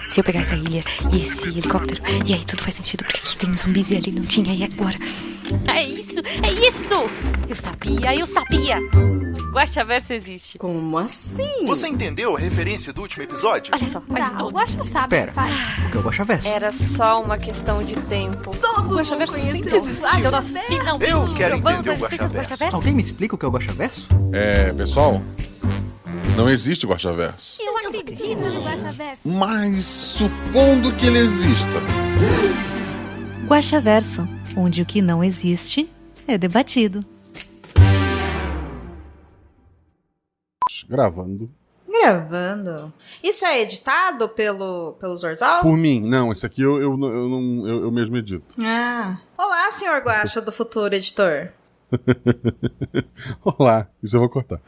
Se eu pegar essa ilha e esse helicóptero, e aí tudo faz sentido, porque aqui tem zumbis e ali não tinha, e agora? É isso! É isso! Eu sabia! Guaxaverso existe. Como assim? Você entendeu a referência do último episódio? Olha só, faz O Guaxa sabe o que faz. O que é o Guaxaverso? Era só uma questão de tempo. Todos O Guaxaverso vão sempre conhecer existiu. o Então nós finalmente Eu quero provamos entender o a existência do Guaxaverso. Alguém me explica o que é o Guaxaverso? Pessoal, não existe Guaxaverso. Eu acredito no Guaxaverso. Mas supondo que ele exista. Guaxaverso, onde o que não existe é debatido. Gravando. Gravando. Isso é editado pelo Zorzal? Por mim, não, esse aqui eu mesmo edito. Ah. Olá, senhor Guaxa do futuro editor. Olá, isso eu vou cortar.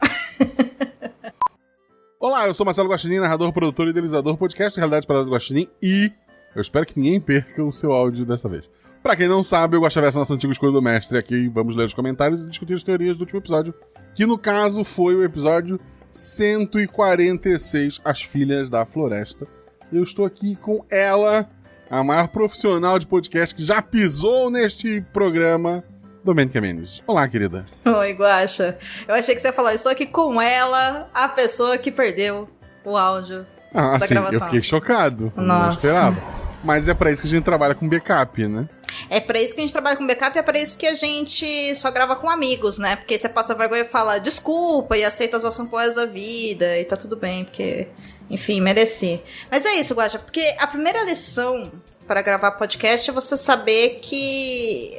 Olá, eu sou Marcelo Guaxinim, narrador, produtor e idealizador, podcast Realidade Parada do Guaxinim, e eu espero que ninguém perca o seu áudio dessa vez. Pra quem não sabe, o Guaxaverso é a nossa antiga escolha do mestre. Aqui vamos ler os comentários e discutir as teorias do último episódio, que no caso foi o episódio 146, As Filhas da Floresta. Eu estou aqui com ela, a maior profissional de podcast que já pisou neste programa, Domênica Mendes. Olá, querida. Oi, Guaxa. Eu achei que você ia falar, estou aqui com ela, a pessoa que perdeu o áudio da gravação. Eu fiquei chocado. Nossa. Não esperava. Mas é pra isso que a gente trabalha com backup, né? É pra isso que a gente trabalha com backup, é pra isso que a gente só grava com amigos, né? Porque você passa vergonha e fala desculpa e aceita a zoação por resto da vida e tá tudo bem, porque, enfim, mereci. Mas é isso, Guaxa, porque a primeira lição para gravar podcast é você saber que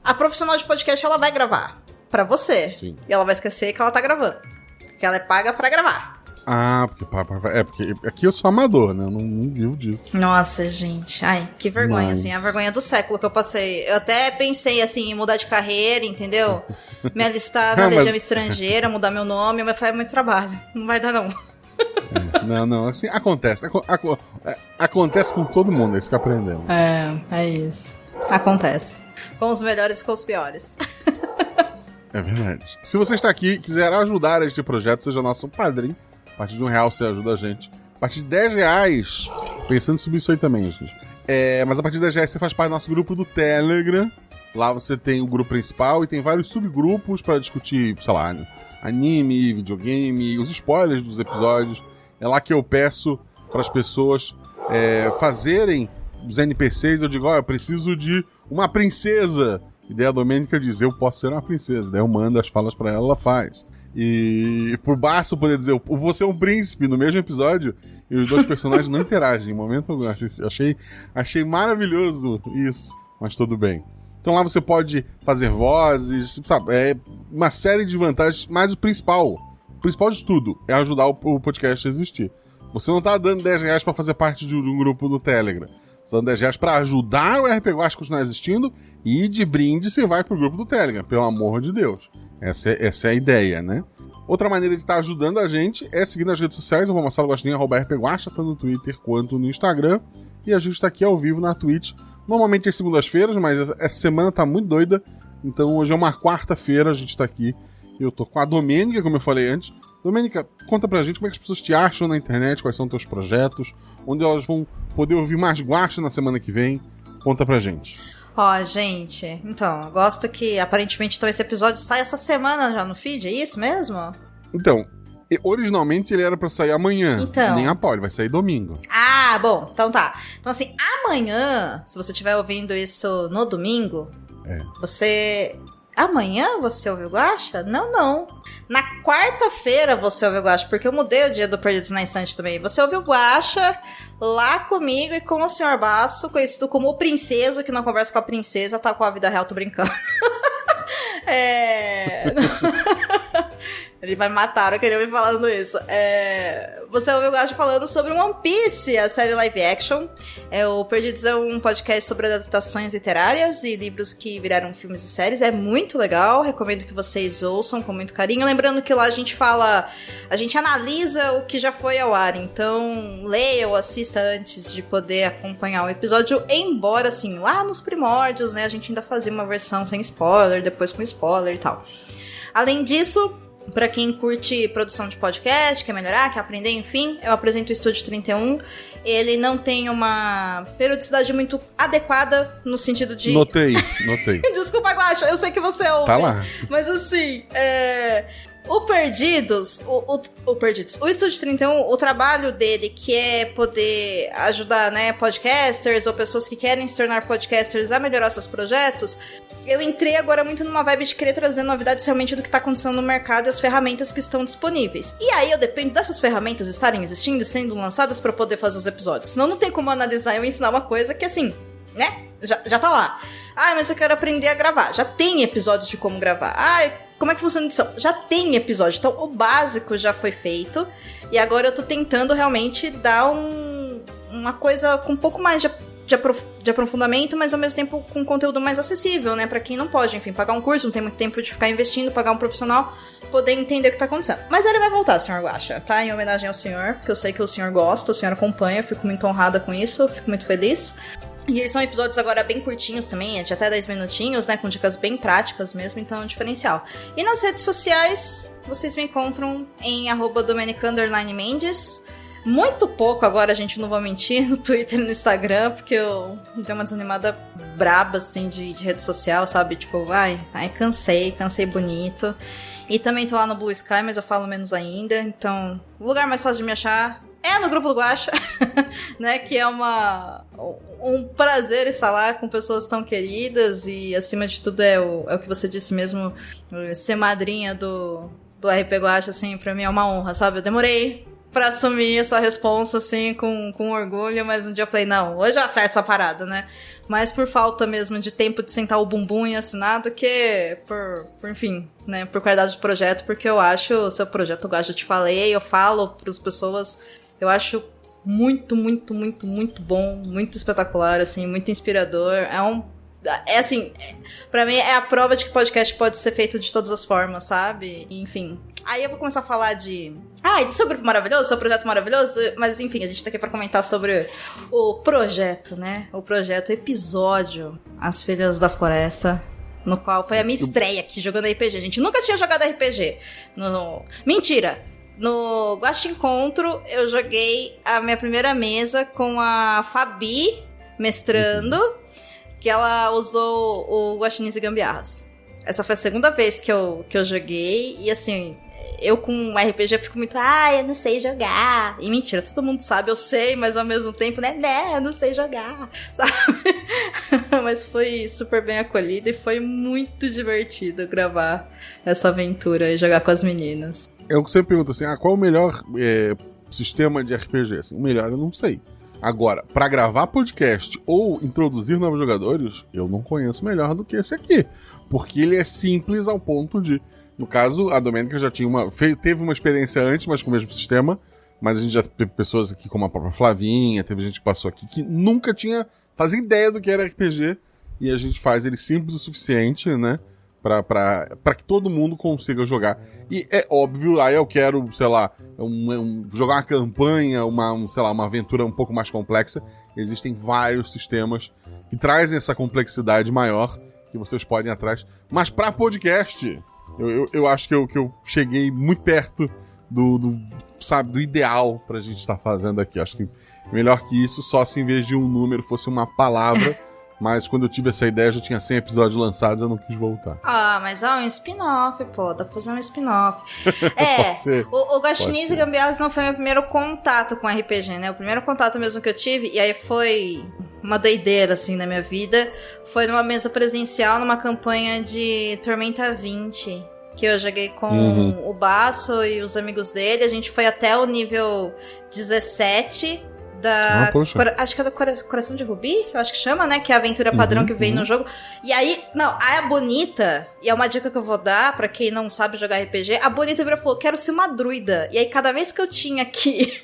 a profissional de podcast, ela vai gravar pra você. Sim. E ela vai esquecer que ela tá gravando. Porque ela é paga pra gravar. Ah, porque aqui eu sou amador, né? Eu não vivo disso. Nossa, gente. Ai, que vergonha, Mas... assim. A vergonha do século que eu passei. Eu até pensei, assim, em mudar de carreira, entendeu? Me alistar na Legião Estrangeira, mudar meu nome, mas foi muito trabalho. Não vai dar, não. Não, assim, acontece. Acontece com todo mundo, é isso que aprendemos. É isso. Acontece. Com os melhores e com os piores. É verdade. Se você está aqui e quiser ajudar este projeto, seja nosso padrinho. A partir de R$1 você ajuda a gente. A partir de R$10, pensando em subir isso aí também, gente. Mas a partir de R$10 você faz parte do nosso grupo do Telegram. Lá você tem o grupo principal e tem vários subgrupos para discutir, sei lá, anime, videogame, os spoilers dos episódios. É lá que eu peço para as pessoas fazerem os NPCs. Eu digo, eu preciso de uma princesa. E daí a Domênica diz, eu posso ser uma princesa. Daí eu mando as falas pra ela faz. E por baixo poder dizer, eu vou ser um príncipe no mesmo episódio, e os dois personagens não interagem em momento algum. Achei maravilhoso isso, mas tudo bem. Então lá você pode fazer vozes, sabe, uma série de vantagens, mas o principal de tudo é ajudar o podcast a existir. Você não tá dando R$10 pra fazer parte de um grupo do Telegram. Você tá dando R$10 pra ajudar o RP Guaxa a continuar existindo, e de brinde você vai pro grupo do Telegram, pelo amor de Deus. Essa é a ideia, né? Outra maneira de estar ajudando a gente é seguir nas redes sociais. Eu vou Marcelo Guaxinim, @RPGuaxa, tanto no Twitter quanto no Instagram. E a gente está aqui ao vivo na Twitch. Normalmente é segundas-feiras, mas essa semana tá muito doida. Então hoje é uma quarta-feira, a gente tá aqui. Eu tô com a Domênica, como eu falei antes. Domênica, conta pra gente como é que as pessoas te acham na internet, quais são teus projetos, onde elas vão poder ouvir mais Guaxa na semana que vem. Conta pra gente. Gente, então, eu gosto que aparentemente então, esse episódio sai essa semana já no feed, é isso mesmo? Então, originalmente ele era pra sair amanhã, nem a pau, ele vai sair domingo. Ah, bom, então tá. Então assim, amanhã, se você estiver ouvindo isso no domingo, amanhã você ouviu o Guaxa? Não. Na quarta-feira você ouviu o Guaxa, porque eu mudei o dia do Perdidos na Estante também. Você ouviu o Guaxa lá comigo e com o Sr. Basso, conhecido como o Princeso, que não conversa com a princesa, tá com a vida real, tô brincando. Ele vai matar a hora que ele me falando isso. Você ouviu o Guaxa falando sobre One Piece, a série live action. O Perdidos é um podcast sobre adaptações literárias e livros que viraram filmes e séries. É muito legal, recomendo que vocês ouçam com muito carinho. Lembrando que lá a gente analisa o que já foi ao ar. Então, leia ou assista antes de poder acompanhar o episódio. Embora, assim, lá nos primórdios, né, a gente ainda fazia uma versão sem spoiler, depois com spoiler e tal. Além disso, Pra quem curte produção de podcast, quer melhorar, quer aprender, enfim, eu apresento o Estúdio 31. Ele não tem uma periodicidade muito adequada no sentido de... Notei. Desculpa, Guaxa, eu sei que você ouve. Tá lá. Mas assim, o Perdidos, o Estúdio 31, o trabalho dele, que é poder ajudar, né, podcasters ou pessoas que querem se tornar podcasters a melhorar seus projetos... Eu entrei agora muito numa vibe de querer trazer novidades realmente do que tá acontecendo no mercado e as ferramentas que estão disponíveis. E aí eu dependo dessas ferramentas estarem existindo e sendo lançadas pra poder fazer os episódios. Senão não tem como analisar e eu ensinar uma coisa que assim, né? Já tá lá. Ah, mas eu quero aprender a gravar. Já tem episódios de como gravar. Ah, como é que funciona a edição? Já tem episódio. Então o básico já foi feito. E agora eu tô tentando realmente dar uma coisa com um pouco mais de aprofundamento, mas ao mesmo tempo com conteúdo mais acessível, né? Pra quem não pode, enfim, pagar um curso, não tem muito tempo de ficar investindo, pagar um profissional, poder entender o que tá acontecendo. Mas ele vai voltar, senhor Guaxa, tá? Em homenagem ao senhor, porque eu sei que o senhor gosta, o senhor acompanha, eu fico muito honrada com isso, fico muito feliz. E eles são episódios agora bem curtinhos também, de até 10 minutinhos, né? Com dicas bem práticas mesmo, então é um diferencial. E nas redes sociais, vocês me encontram em @Domenica_Mendes. Muito pouco agora, gente, não vou mentir, no Twitter e no Instagram, porque eu dei uma desanimada braba, assim, de rede social, sabe? Tipo, cansei bonito. E também tô lá no Blue Sky, mas eu falo menos ainda, então o lugar mais fácil de me achar é no grupo do Guaxa, né? Que é um prazer estar lá com pessoas tão queridas e, acima de tudo, é o que você disse mesmo, ser madrinha do RP Guaxa, assim, pra mim é uma honra, sabe? Eu demorei pra assumir essa responsa, assim, com orgulho, mas um dia eu falei, não, hoje eu acerto essa parada, né? Mas por falta mesmo de tempo de sentar o bumbum e assinar, do que por enfim, né, por qualidade de projeto, porque eu acho o seu projeto, eu te falei, eu falo pras pessoas, eu acho muito, muito, muito, muito bom, muito espetacular, assim, muito inspirador, assim, pra mim é a prova de que podcast pode ser feito de todas as formas, sabe? Enfim. Aí eu vou começar a falar do seu grupo maravilhoso, seu projeto maravilhoso, mas enfim, a gente tá aqui pra comentar sobre o projeto, né? O episódio As Filhas da Floresta, no qual foi a minha estreia aqui jogando RPG. A gente nunca tinha jogado RPG. Mentira! No Guaxa Encontro, eu joguei a minha primeira mesa com a Fabi mestrando, que ela usou o Guaxinins e Gambiarras. Essa foi a segunda vez que eu joguei, e assim, eu com RPG fico muito, eu não sei jogar. E mentira, todo mundo sabe, eu sei, mas ao mesmo tempo, né, eu não sei jogar, sabe? Mas foi super bem acolhida e foi muito divertido gravar essa aventura e jogar com as meninas. Eu sempre pergunto assim, qual é o melhor sistema de RPG? Assim, o melhor eu não sei. Agora, pra gravar podcast ou introduzir novos jogadores, eu não conheço melhor do que esse aqui. Porque ele é simples ao ponto de... No caso, a Domênica já tinha teve uma experiência antes, mas com o mesmo sistema. Mas a gente já teve pessoas aqui, como a própria Flavinha, teve gente que passou aqui que nunca fazia ideia do que era RPG. E a gente faz ele simples o suficiente, né? Pra que todo mundo consiga jogar. E é óbvio, aí eu quero, sei lá, jogar uma campanha, uma aventura um pouco mais complexa. Existem vários sistemas que trazem essa complexidade maior que vocês podem ir atrás. Mas pra podcast, eu acho que eu cheguei muito perto do ideal pra gente estar fazendo aqui. Acho que melhor que isso, só se em vez de um número fosse uma palavra. Mas quando eu tive essa ideia, já tinha 100 episódios lançados, eu não quis voltar. Mas um spin-off, pô. Dá pra fazer um spin-off. O Guaxinins e Gambiarras não foi meu primeiro contato com RPG, né? O primeiro contato mesmo que eu tive, e aí foi uma doideira, assim, na minha vida, foi numa mesa presencial, numa campanha de Tormenta 20, que eu joguei com o Baço e os amigos dele. A gente foi até o nível 17... acho que é do Coração de Rubi, eu acho que chama, né? Que é a aventura padrão que veio no jogo. E aí, a Bonita, e é uma dica que eu vou dar pra quem não sabe jogar RPG, a Bonita virou e falou, quero ser uma druida. E aí, cada vez que eu tinha que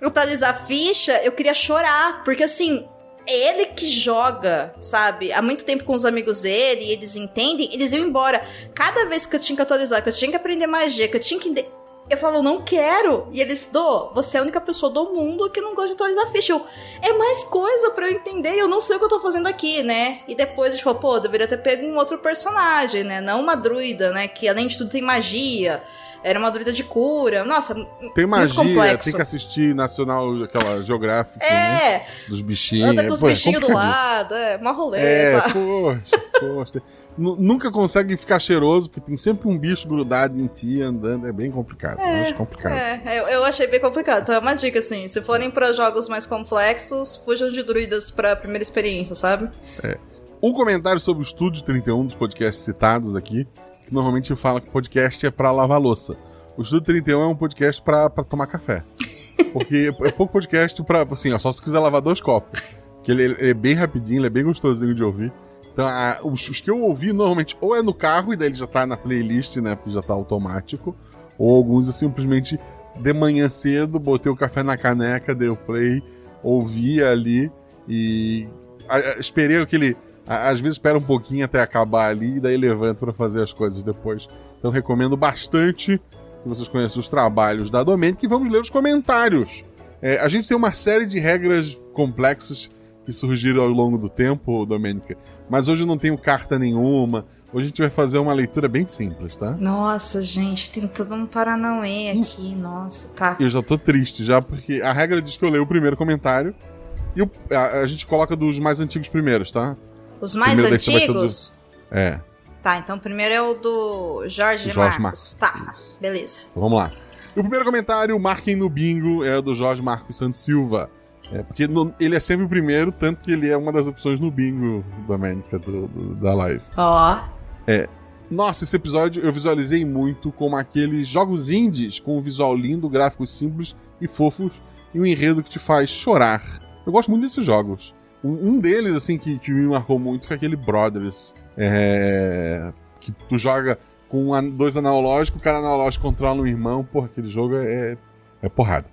atualizar a ficha, eu queria chorar, porque assim, é ele que joga, sabe? Há muito tempo com os amigos dele, e eles entendem, eles iam embora. Cada vez que eu tinha que atualizar, que eu tinha que aprender magia, que eu tinha que... Eu falo, não quero. E eles, você é a única pessoa do mundo que não gosta de atualizar a ficha. É mais coisa pra eu entender, eu não sei o que eu tô fazendo aqui, né? E depois a gente falou, deveria ter pego um outro personagem, né? Não uma druida, né? Que além de tudo tem magia. era uma druida de cura. Nossa, tem magia, muito complexo. Tem que assistir National, aquela Geográfica, né? Dos bichinhos. Anda com os bichinhos do lado, uma rolê, sabe? Poxa. Nunca consegue ficar cheiroso, porque tem sempre um bicho grudado em ti andando, é bem complicado. Eu acho complicado. Eu achei bem complicado. Então é uma dica, assim, se forem pra jogos mais complexos, fujam de druidas pra primeira experiência, sabe? Um comentário sobre o Estúdio 31 dos podcasts citados aqui, que normalmente fala que podcast é pra lavar louça. O Estúdio 31 é um podcast pra tomar café. Porque é pouco podcast pra, assim, só se tu quiser lavar 2 copos. Porque ele é bem rapidinho, ele é bem gostosinho de ouvir. Então, os que eu ouvi normalmente ou é no carro, e daí ele já tá na playlist, né, porque já tá automático, ou alguns eu simplesmente de manhã cedo, botei o café na caneca, dei o play, ouvi ali e esperei aquele... Às vezes espera um pouquinho até acabar ali e daí levanto pra fazer as coisas depois. Então recomendo bastante que vocês conheçam os trabalhos da Domênica e vamos ler os comentários. A gente tem uma série de regras complexas que surgiram ao longo do tempo, Domênica, mas hoje eu não tenho carta nenhuma. Hoje a gente vai fazer uma leitura bem simples, tá? Nossa, gente, tem todo um paranauê aqui, nossa, tá. Eu já tô triste já, porque a regra diz que eu leio o primeiro comentário e a gente coloca dos mais antigos primeiros, tá? Os mais antigos? É. Tá, então o primeiro é o do Jorge Marcos. Tá, isso. Beleza. Então, vamos lá. E o primeiro comentário, marquem no bingo, é do Jorge Marcos Santos Silva. Porque ele é sempre o primeiro, tanto que ele é uma das opções no bingo, Domênica, da live. Nossa, esse episódio eu visualizei muito como aqueles jogos indies com um visual lindo, gráficos simples e fofos e um enredo que te faz chorar. Eu gosto muito desses jogos. Um deles, assim, que me marcou muito foi aquele Brothers, que tu joga com 2 analógicos, cada analógico controla um irmão. Porra, aquele jogo é porrada.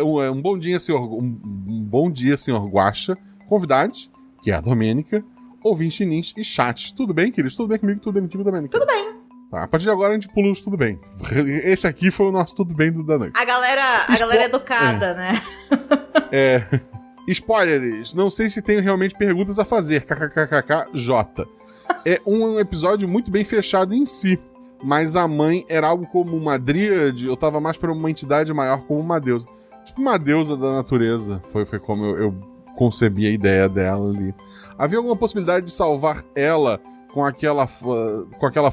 Um bom dia, senhor Guaxa, convidados, que é a Domênica, ouvinte Nins e chat. Tudo bem, queridos? Tudo bem comigo? Tudo bem contigo, Domênica? Tudo bem. Tá, a partir de agora a gente pula os tudo bem. Esse aqui foi o nosso tudo bem da noite. A galera educada, né? Spoilers. Não sei se tenho realmente perguntas a fazer. KKKKJ. É um episódio muito bem fechado em si. Mas a mãe era algo como uma dríade, eu tava mais pra uma entidade maior como uma deusa. Tipo uma deusa da natureza. Foi como eu concebi a ideia dela ali. Havia alguma possibilidade de salvar ela com aquela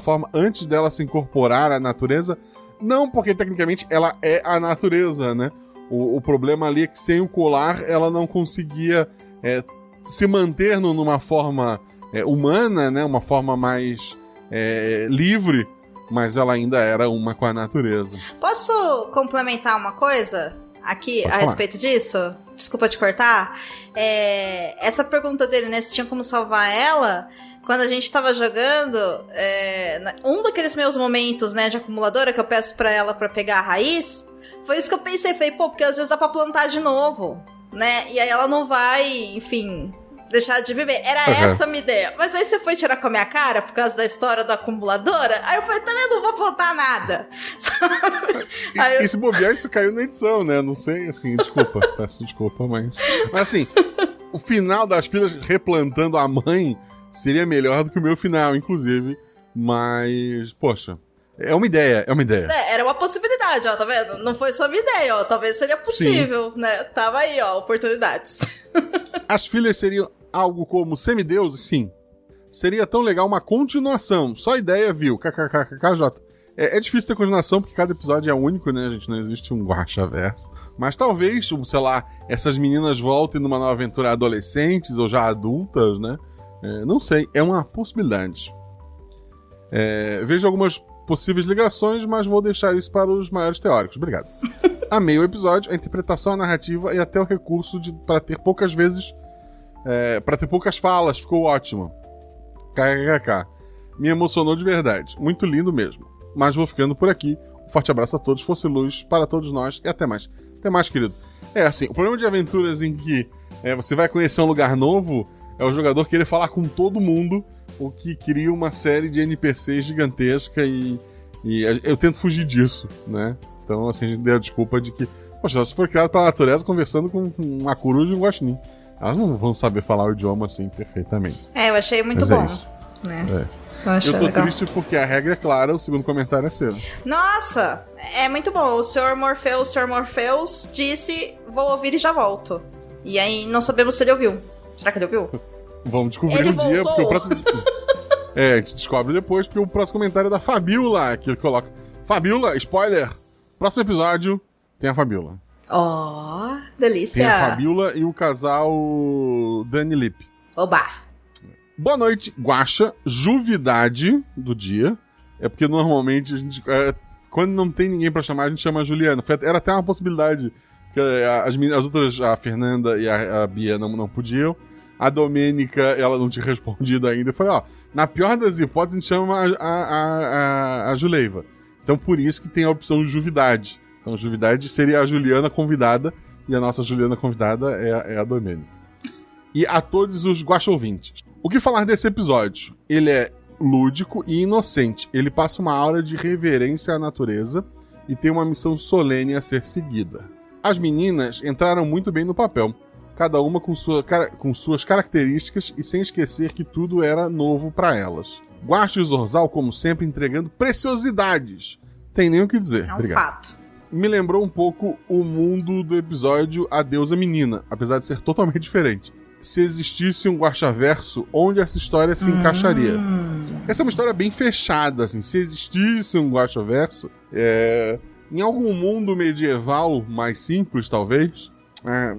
forma antes dela se incorporar à natureza? Não, porque tecnicamente ela é a natureza, né? O problema ali é que sem o colar ela não conseguia se manter numa forma humana, né? Uma forma mais livre. Mas ela ainda era uma com a natureza. Posso complementar uma coisa aqui a respeito disso? Desculpa te cortar. Essa pergunta dele, né? Se tinha como salvar ela. Quando a gente tava jogando, um daqueles meus momentos, né, de acumuladora que eu peço pra ela pra pegar a raiz, foi isso que eu pensei. Falei, porque às vezes dá pra plantar de novo, né? E aí ela não vai, enfim... deixar de viver. Era essa a minha ideia. Mas aí você foi tirar com a minha cara por causa da história da acumuladora. Aí eu falei, também não vou plantar nada. E se bobear, isso caiu na edição, né? Não sei, assim, desculpa. Peço desculpa, mas assim, o final das filhas replantando a mãe seria melhor do que o meu final, inclusive. Mas, poxa, é uma ideia. Era uma possibilidade, ó, tá vendo? Não foi só minha ideia, ó. Talvez seria possível, né? Tava aí, ó, oportunidades. As filhas seriam algo como semideuses? Sim. Seria tão legal uma continuação. Só ideia, viu? KKKKJ. É difícil ter continuação, porque cada episódio é único, né, gente? Não existe um guaxaverso. Mas talvez, sei lá, essas meninas voltem numa nova aventura adolescentes ou já adultas, né? Não sei. É uma possibilidade. Vejo algumas possíveis ligações, mas vou deixar isso para os maiores teóricos. Obrigado. Amei o episódio, a interpretação, a narrativa e até o recurso para ter poucas vezes... para ter poucas falas. Ficou ótimo. KKKK. Me emocionou de verdade. Muito lindo mesmo. Mas vou ficando por aqui. Um forte abraço a todos. Fosse luz para todos nós. E até mais. Até mais, querido. Assim, o problema de aventuras em que você vai conhecer um lugar novo é o jogador querer falar com todo mundo, o que cria uma série de NPCs gigantesca e eu tento fugir disso, né? Então, assim, a gente deu a desculpa de que, poxa, se for criado pela natureza conversando com uma coruja e um guaxinim. Elas não vão saber falar o idioma assim perfeitamente. Eu achei muito bom. É isso. Né? Eu tô legal. triste porque a regra é clara, o segundo comentário é seu. Nossa, é muito bom. O Sr. Morpheus disse, vou ouvir e já volto. E aí não sabemos se ele ouviu. Será que ele ouviu? Vamos descobrir Ele um dia, voltou. porque o próximo... a gente descobre depois, porque o próximo comentário é da Fabiola, que ele coloca. Fabiola, spoiler, próximo episódio tem a Fabiola. Ó, delícia. Tem a Fabiola e o casal Dani Lip. Oba. Boa noite, Guaxa, juvidade do dia. É porque normalmente a gente... quando não tem ninguém pra chamar, a gente chama a Juliana. Era até uma possibilidade, que as outras, a Fernanda e a Bia não podiam. A Domênica, ela não tinha respondido ainda. Eu falei, ó, na pior das hipóteses, a gente chama a Juleiva. Então, por isso que tem a opção Juvidade. Então, Juvidade seria a Juliana convidada, e a nossa Juliana convidada é a Domênica. E a todos os Guaxa ouvintes. O que falar desse episódio? Ele é lúdico e inocente. Ele passa uma aura de reverência à natureza e tem uma missão solene a ser seguida. As meninas entraram muito bem no papel. Cada uma com suas características e sem esquecer que tudo era novo para elas. Guaxa e Zorzal, como sempre, entregando preciosidades. Tem nem o que dizer. É um Obrigado. fato. Me lembrou um pouco o mundo do episódio A Deusa Menina, apesar de ser totalmente diferente. Se existisse um Guaxaverso, onde essa história se encaixaria? Essa é uma história bem fechada, assim. Se existisse um Guaxaverso, em algum mundo medieval mais simples, talvez...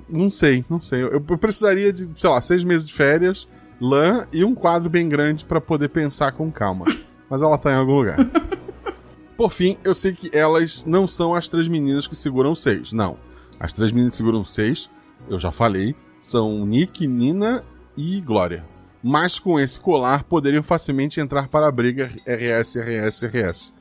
não sei. Eu precisaria de, 6 meses de férias, lã e um quadro bem grande pra poder pensar com calma. Mas ela tá em algum lugar. Por fim, eu sei que elas não são as 3 meninas que seguram 6. Não. As 3 meninas que seguram 6, eu já falei, são Nick, Nina e Glória. Mas com esse colar poderiam facilmente entrar para a briga RS.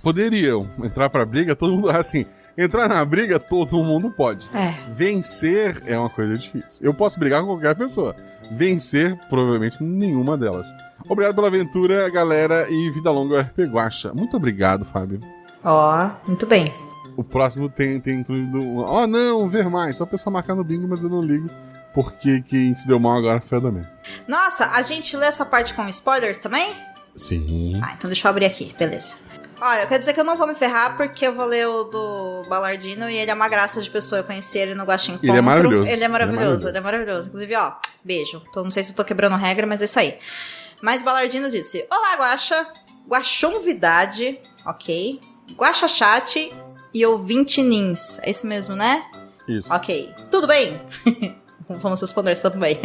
Poderiam entrar para a briga, todo mundo... Assim, entrar na briga, todo mundo pode. Vencer é uma coisa difícil. Eu posso brigar com qualquer pessoa. Vencer, provavelmente, nenhuma delas. Obrigado pela aventura, galera, e vida longa ao RP Guaxa. Muito obrigado, Fábio. Ó, muito bem. O próximo tem incluído... não, ver mais. Só a pessoa marcar no bingo, mas eu não ligo. Porque quem se deu mal agora foi a Domênica. Nossa, a gente lê essa parte com spoilers também? Sim. Então deixa eu abrir aqui, beleza. Olha, eu quero dizer que eu não vou me ferrar, porque eu vou ler o do Balardino e ele é uma graça de pessoa. Eu conheci ele no Guaxa Encontro. Ele é maravilhoso. Ele é maravilhoso. Inclusive, ó, beijo. Não sei se eu tô quebrando regra, mas é isso aí. Mas Balardino disse: Olá, Guaxa. Guaxonvidade, ok. Guaxa Chat e ouvinte Nins. É isso mesmo, né? Isso. Ok. Tudo bem? Vamos responder também.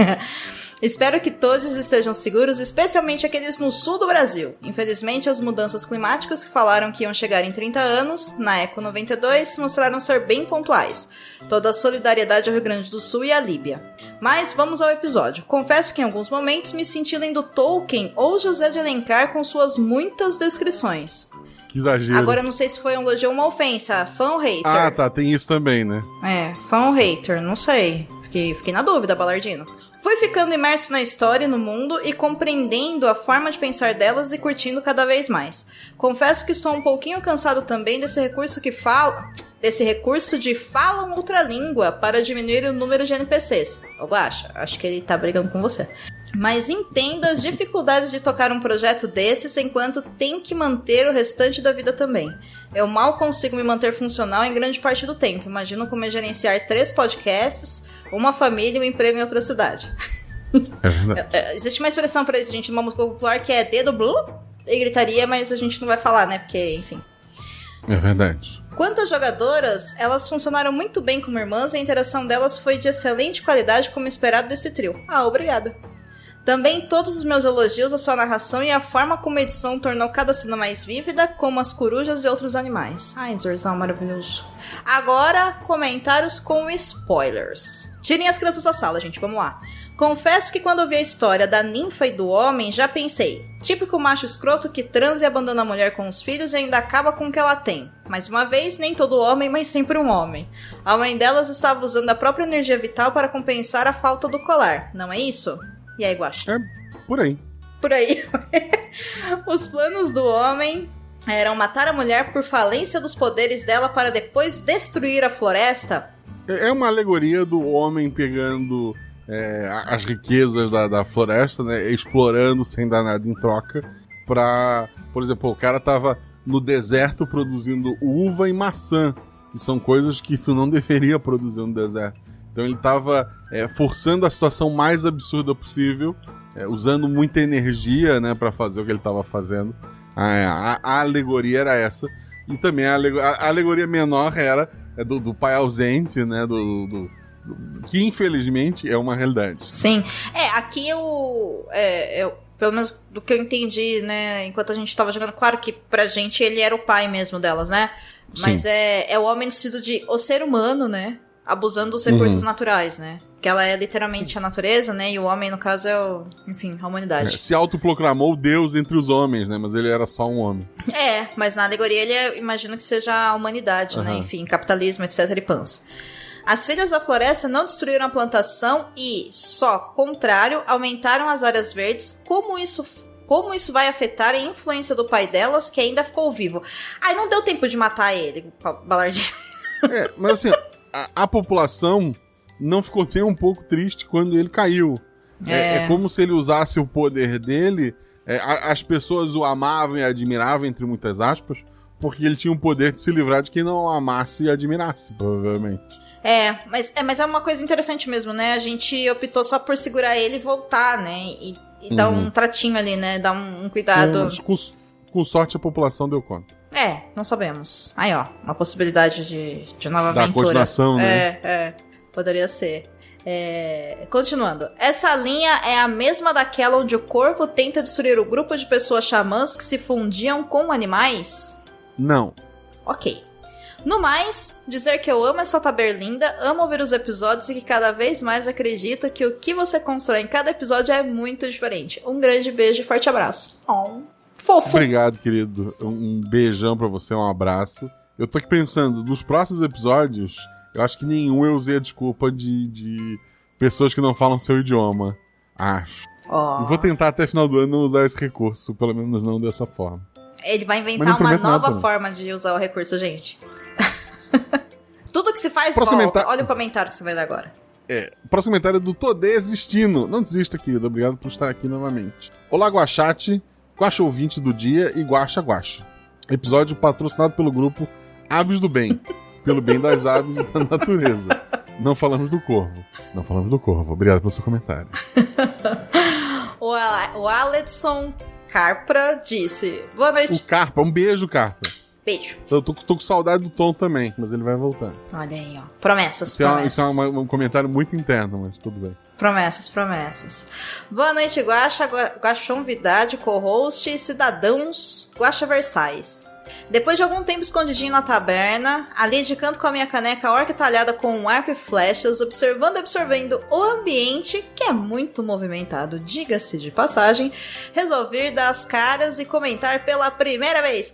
Espero que todos estejam seguros, especialmente aqueles no sul do Brasil. Infelizmente, as mudanças climáticas que falaram que iam chegar em 30 anos, na Eco 92, mostraram ser bem pontuais. Toda a solidariedade ao Rio Grande do Sul e à Líbia. Mas vamos ao episódio. Confesso que em alguns momentos me senti lendo Tolkien ou José de Alencar com suas muitas descrições. Que exagero. Agora eu não sei se foi um elogio ou uma ofensa. Fã ou hater? Tá, tem isso também, né? Fã ou hater, não sei. Fiquei na dúvida, Balardino. Fui ficando imerso na história e no mundo e compreendendo a forma de pensar delas e curtindo cada vez mais. Confesso que estou um pouquinho cansado também desse recurso de falam outra língua para diminuir o número de NPCs. Ô Guaxa, acho que ele tá brigando com você. Mas entendo as dificuldades de tocar um projeto desses enquanto tem que manter o restante da vida também. Eu mal consigo me manter funcional em grande parte do tempo. Imagino como é gerenciar 3 podcasts, uma família e um emprego em outra cidade. É verdade. Existe uma expressão pra isso, gente, numa música popular que é dedo blu e gritaria, mas a gente não vai falar, né? Porque, enfim. É verdade. Quanto às jogadoras, elas funcionaram muito bem como irmãs e a interação delas foi de excelente qualidade como esperado desse trio. Obrigada. Também todos os meus elogios à sua narração e à forma como a edição tornou cada cena mais vívida, como as corujas e outros animais. Ai, Zorzal, maravilhoso. Agora, comentários com spoilers. Tirem as crianças da sala, gente, vamos lá. Confesso que quando eu vi a história da ninfa e do homem, já pensei, típico macho escroto que transa e abandona a mulher com os filhos e ainda acaba com o que ela tem. Mais uma vez, nem todo homem, mas sempre um homem. A mãe delas estava usando a própria energia vital para compensar a falta do colar, não é isso? E aí, Guaxa? É, por aí. Por aí. Os planos do homem eram matar a mulher por falência dos poderes dela para depois destruir a floresta? É uma alegoria do homem pegando as riquezas da floresta, né, explorando sem dar nada em troca, pra... Por exemplo, o cara tava no deserto produzindo uva e maçã, que são coisas que tu não deveria produzir no deserto. Então ele tava forçando a situação mais absurda possível, usando muita energia, né, pra fazer o que ele tava fazendo. A alegoria era essa. E também a alegoria menor era do pai ausente, né, que infelizmente é uma realidade. Sim. Aqui eu pelo menos do que eu entendi, né, enquanto a gente tava jogando, claro que pra gente ele era o pai mesmo delas, né? Mas é o homem no sentido de o ser humano, né, abusando dos recursos naturais, né? Que ela é literalmente a natureza, né? E o homem, no caso, é a humanidade. Se autoproclamou Deus entre os homens, né? Mas ele era só um homem. Mas na alegoria ele imagino que seja a humanidade, né? Enfim, capitalismo, etc. e pans. As filhas da floresta não destruíram a plantação e, só contrário, aumentaram as áreas verdes. Como isso vai afetar a influência do pai delas, que ainda ficou vivo? Ai, não deu tempo de matar ele, Balardi. Mas assim, a população não ficou nem um pouco triste quando ele caiu. É como se ele usasse o poder dele. As pessoas o amavam e admiravam, entre muitas aspas, porque ele tinha o poder de se livrar de quem não o amasse e admirasse, provavelmente. Mas é uma coisa interessante mesmo, né? A gente optou só por segurar ele e voltar, né? E dar um tratinho ali, né? Dar um cuidado. Com sorte a população deu conta. Não sabemos. Aí, ó, uma possibilidade de nova da aventura. Continuação, né? Poderia ser. Continuando. Essa linha é a mesma daquela onde o corvo tenta destruir o grupo de pessoas xamãs que se fundiam com animais? Não. Ok. No mais, dizer que eu amo essa taberlinda, amo ouvir os episódios e que cada vez mais acredito que o que você constrói em cada episódio é muito diferente. Um grande beijo e forte abraço. Fofo. Obrigado, querido. Um beijão pra você, um abraço. Eu tô aqui pensando, nos próximos episódios, eu acho que nenhum eu usei a desculpa de pessoas que não falam seu idioma. Acho. E vou tentar até final do ano não usar esse recurso, pelo menos não dessa forma. Ele vai inventar uma nova forma de usar o recurso, gente. Tudo que se faz volta. Olha o comentário que você vai dar agora. O próximo comentário é do Tô Desistindo. Não desista, querido. Obrigado por estar aqui novamente. Olá, Guachate, Guaxa ouvinte do dia e Guaxa Guaxa. Episódio patrocinado pelo grupo Aves do Bem. Pelo bem das aves e da natureza. Não falamos do corvo. Não falamos do corvo. Obrigado pelo seu comentário. O Aledson Carpra disse: boa noite. O Carpa, um beijo, Carpa. Beijo. Eu tô com saudade do Tom também, mas ele vai voltar. Olha aí, ó. Promessas. Isso é um comentário muito interno, mas tudo bem. Promessas. Boa noite, Guaxa, Guaxonvidade, co-host e cidadãos Guaxaversais. Depois de algum tempo escondidinho na taberna, ali de canto com a minha caneca orca talhada com um arco e flechas, observando e absorvendo o ambiente, que é muito movimentado, diga-se de passagem, resolvi dar as caras e comentar pela primeira vez.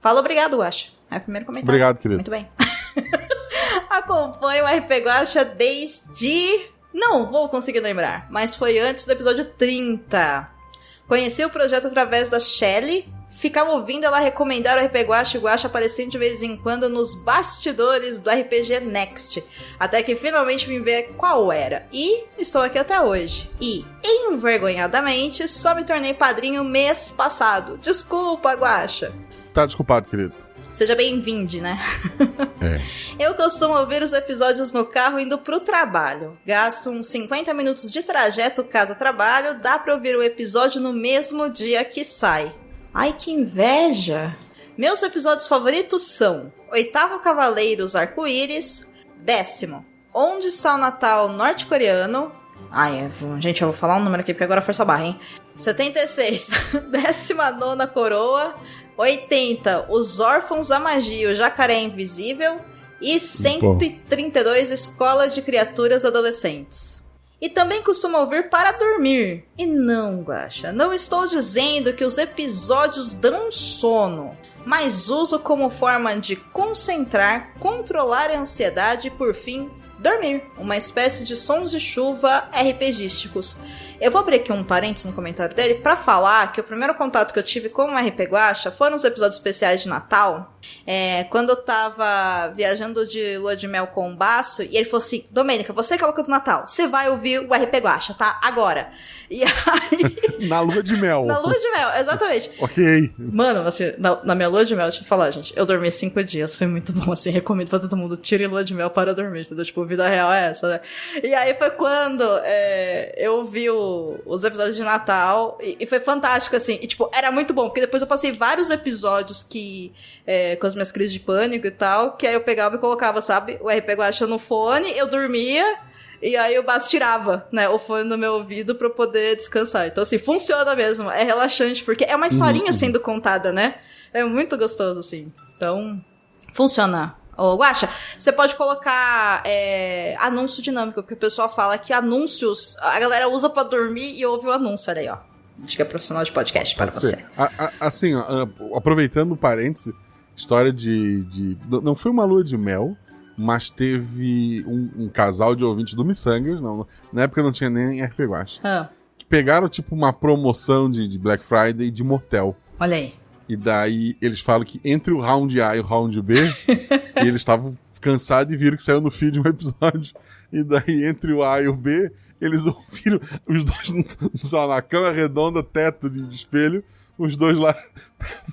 Fala obrigado, Guaxa. É o primeiro comentário. Obrigado, querido. Muito bem. Acompanho o RP Guaxa desde... Não vou conseguir lembrar, mas foi antes do episódio 30. Conheci o projeto através da Shelly, ficava ouvindo ela recomendar o RP Guaxa e o Guaxa aparecendo de vez em quando nos bastidores do RPG Next, até que finalmente me ver qual era, e estou aqui até hoje. E, envergonhadamente, só me tornei padrinho mês passado. Desculpa, Guaxa. Tá desculpado, querido. Seja bem-vindo, né? Eu costumo ouvir os episódios no carro indo pro trabalho. Gasto uns 50 minutos de trajeto casa-trabalho, dá pra ouvir o episódio no mesmo dia que sai. Ai, que inveja! Meus episódios favoritos são 8º Cavaleiros Arco-Íris, 10º Onde Está o Natal Norte-Coreano. Ai, gente, eu vou falar um número aqui porque agora foi só barra, hein? 76, 19ª Coroa, 80, Os Órfãos da Magia, o Jacaré Invisível e 132, Escola de Criaturas Adolescentes. E também costumo ouvir para dormir. E não, Guaxa, não estou dizendo que os episódios dão sono, mas uso como forma de concentrar, controlar a ansiedade e, por fim, dormir. Uma espécie de sons de chuva RPGísticos. Eu vou abrir aqui um parênteses no comentário dele pra falar que o primeiro contato que eu tive com o RP Guacha foram os episódios especiais de Natal. Quando eu tava viajando de lua de mel com o Baço, e ele falou assim: Domênica, você que é louca do Natal, você vai ouvir o RP Guacha, tá? Agora. E aí... Na lua de mel. Na lua de mel, exatamente. Ok. Mano, assim, na minha lua de mel, deixa eu falar, gente, eu dormi 5 dias, foi muito bom, assim, recomendo pra todo mundo, tire lua de mel para dormir, entendeu? Tipo, vida real é essa, né? E aí foi quando eu vi os episódios de Natal, e foi fantástico, assim, e tipo, era muito bom, porque depois eu passei vários episódios com as minhas crises de pânico e tal, que aí eu pegava e colocava, sabe, o RP Guacha no fone, eu dormia, e aí o Baço tirava, né, o fone no meu ouvido pra eu poder descansar. Então, assim, funciona mesmo, é relaxante, porque é uma historinha sendo contada, né? É muito gostoso, assim. Então, funciona. Ô, Guaxa, você pode colocar anúncio dinâmico, porque o pessoal fala que anúncios, a galera usa pra dormir e ouve o anúncio, olha aí, ó. Dica profissional de podcast para você. Assim, ó, aproveitando o parêntese, história de... Não foi uma lua de mel, mas teve um casal de ouvintes do Missangas, na época não tinha nem RP Guacha, que pegaram tipo uma promoção de Black Friday de motel. Olha aí. E daí eles falam que entre o round A e o round B, eles estavam cansados e viram que saiu no feed um episódio. E daí entre o A e o B, eles ouviram os dois na cama redonda, teto de espelho, os dois lá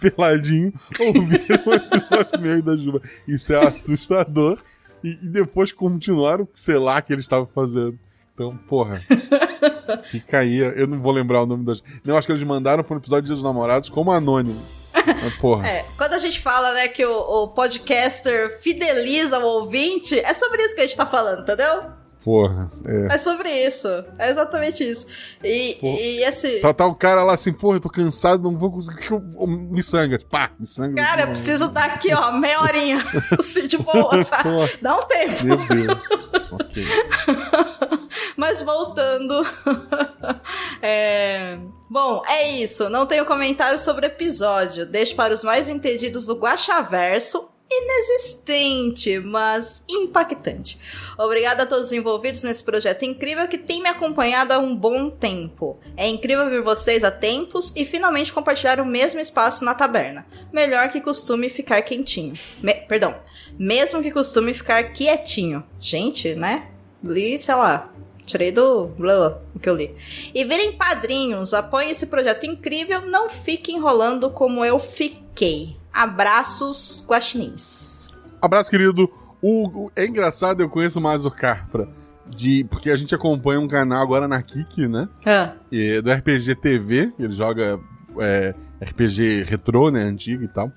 peladinho, ouviram o episódio meio da Juba. Isso é assustador. E depois continuaram, sei lá, que eles estavam fazendo. Então, porra. Fica aí. Eu não vou lembrar o nome das... Eu acho que eles mandaram para um episódio de Dia dos Namorados como anônimo. Mas, porra. Quando a gente fala, né, que o podcaster fideliza o ouvinte, é sobre isso que a gente tá falando, entendeu? Porra, É sobre isso. É exatamente isso. E esse... Tá o cara lá assim, porra, eu tô cansado, não vou conseguir... Missangas. Pá, Missangas. Cara, eu preciso dar aqui, ó, meia horinha. Assim, de boa, sabe? Dá um tempo. Meu Deus. Ok. Mas voltando... Bom, é isso. Não tenho comentário sobre o episódio. Deixo para os mais entendidos do Guaxaverso. Inexistente, mas impactante. Obrigada a todos os envolvidos nesse projeto incrível que tem me acompanhado há um bom tempo. É incrível ver vocês há tempos e finalmente compartilhar o mesmo espaço na taberna. Melhor que costume ficar quentinho. Mesmo que costume ficar quietinho. Gente, né? Li, sei lá... Tirei do o que eu li. E virem padrinhos, apoiem esse projeto incrível, não fiquem enrolando como eu fiquei. Abraços, guaxinins. Abraço, querido. É engraçado, eu conheço mais o Carpra, porque a gente acompanha um canal agora na Kik, né? Do RPG TV, ele joga RPG retrô, né, antigo e tal.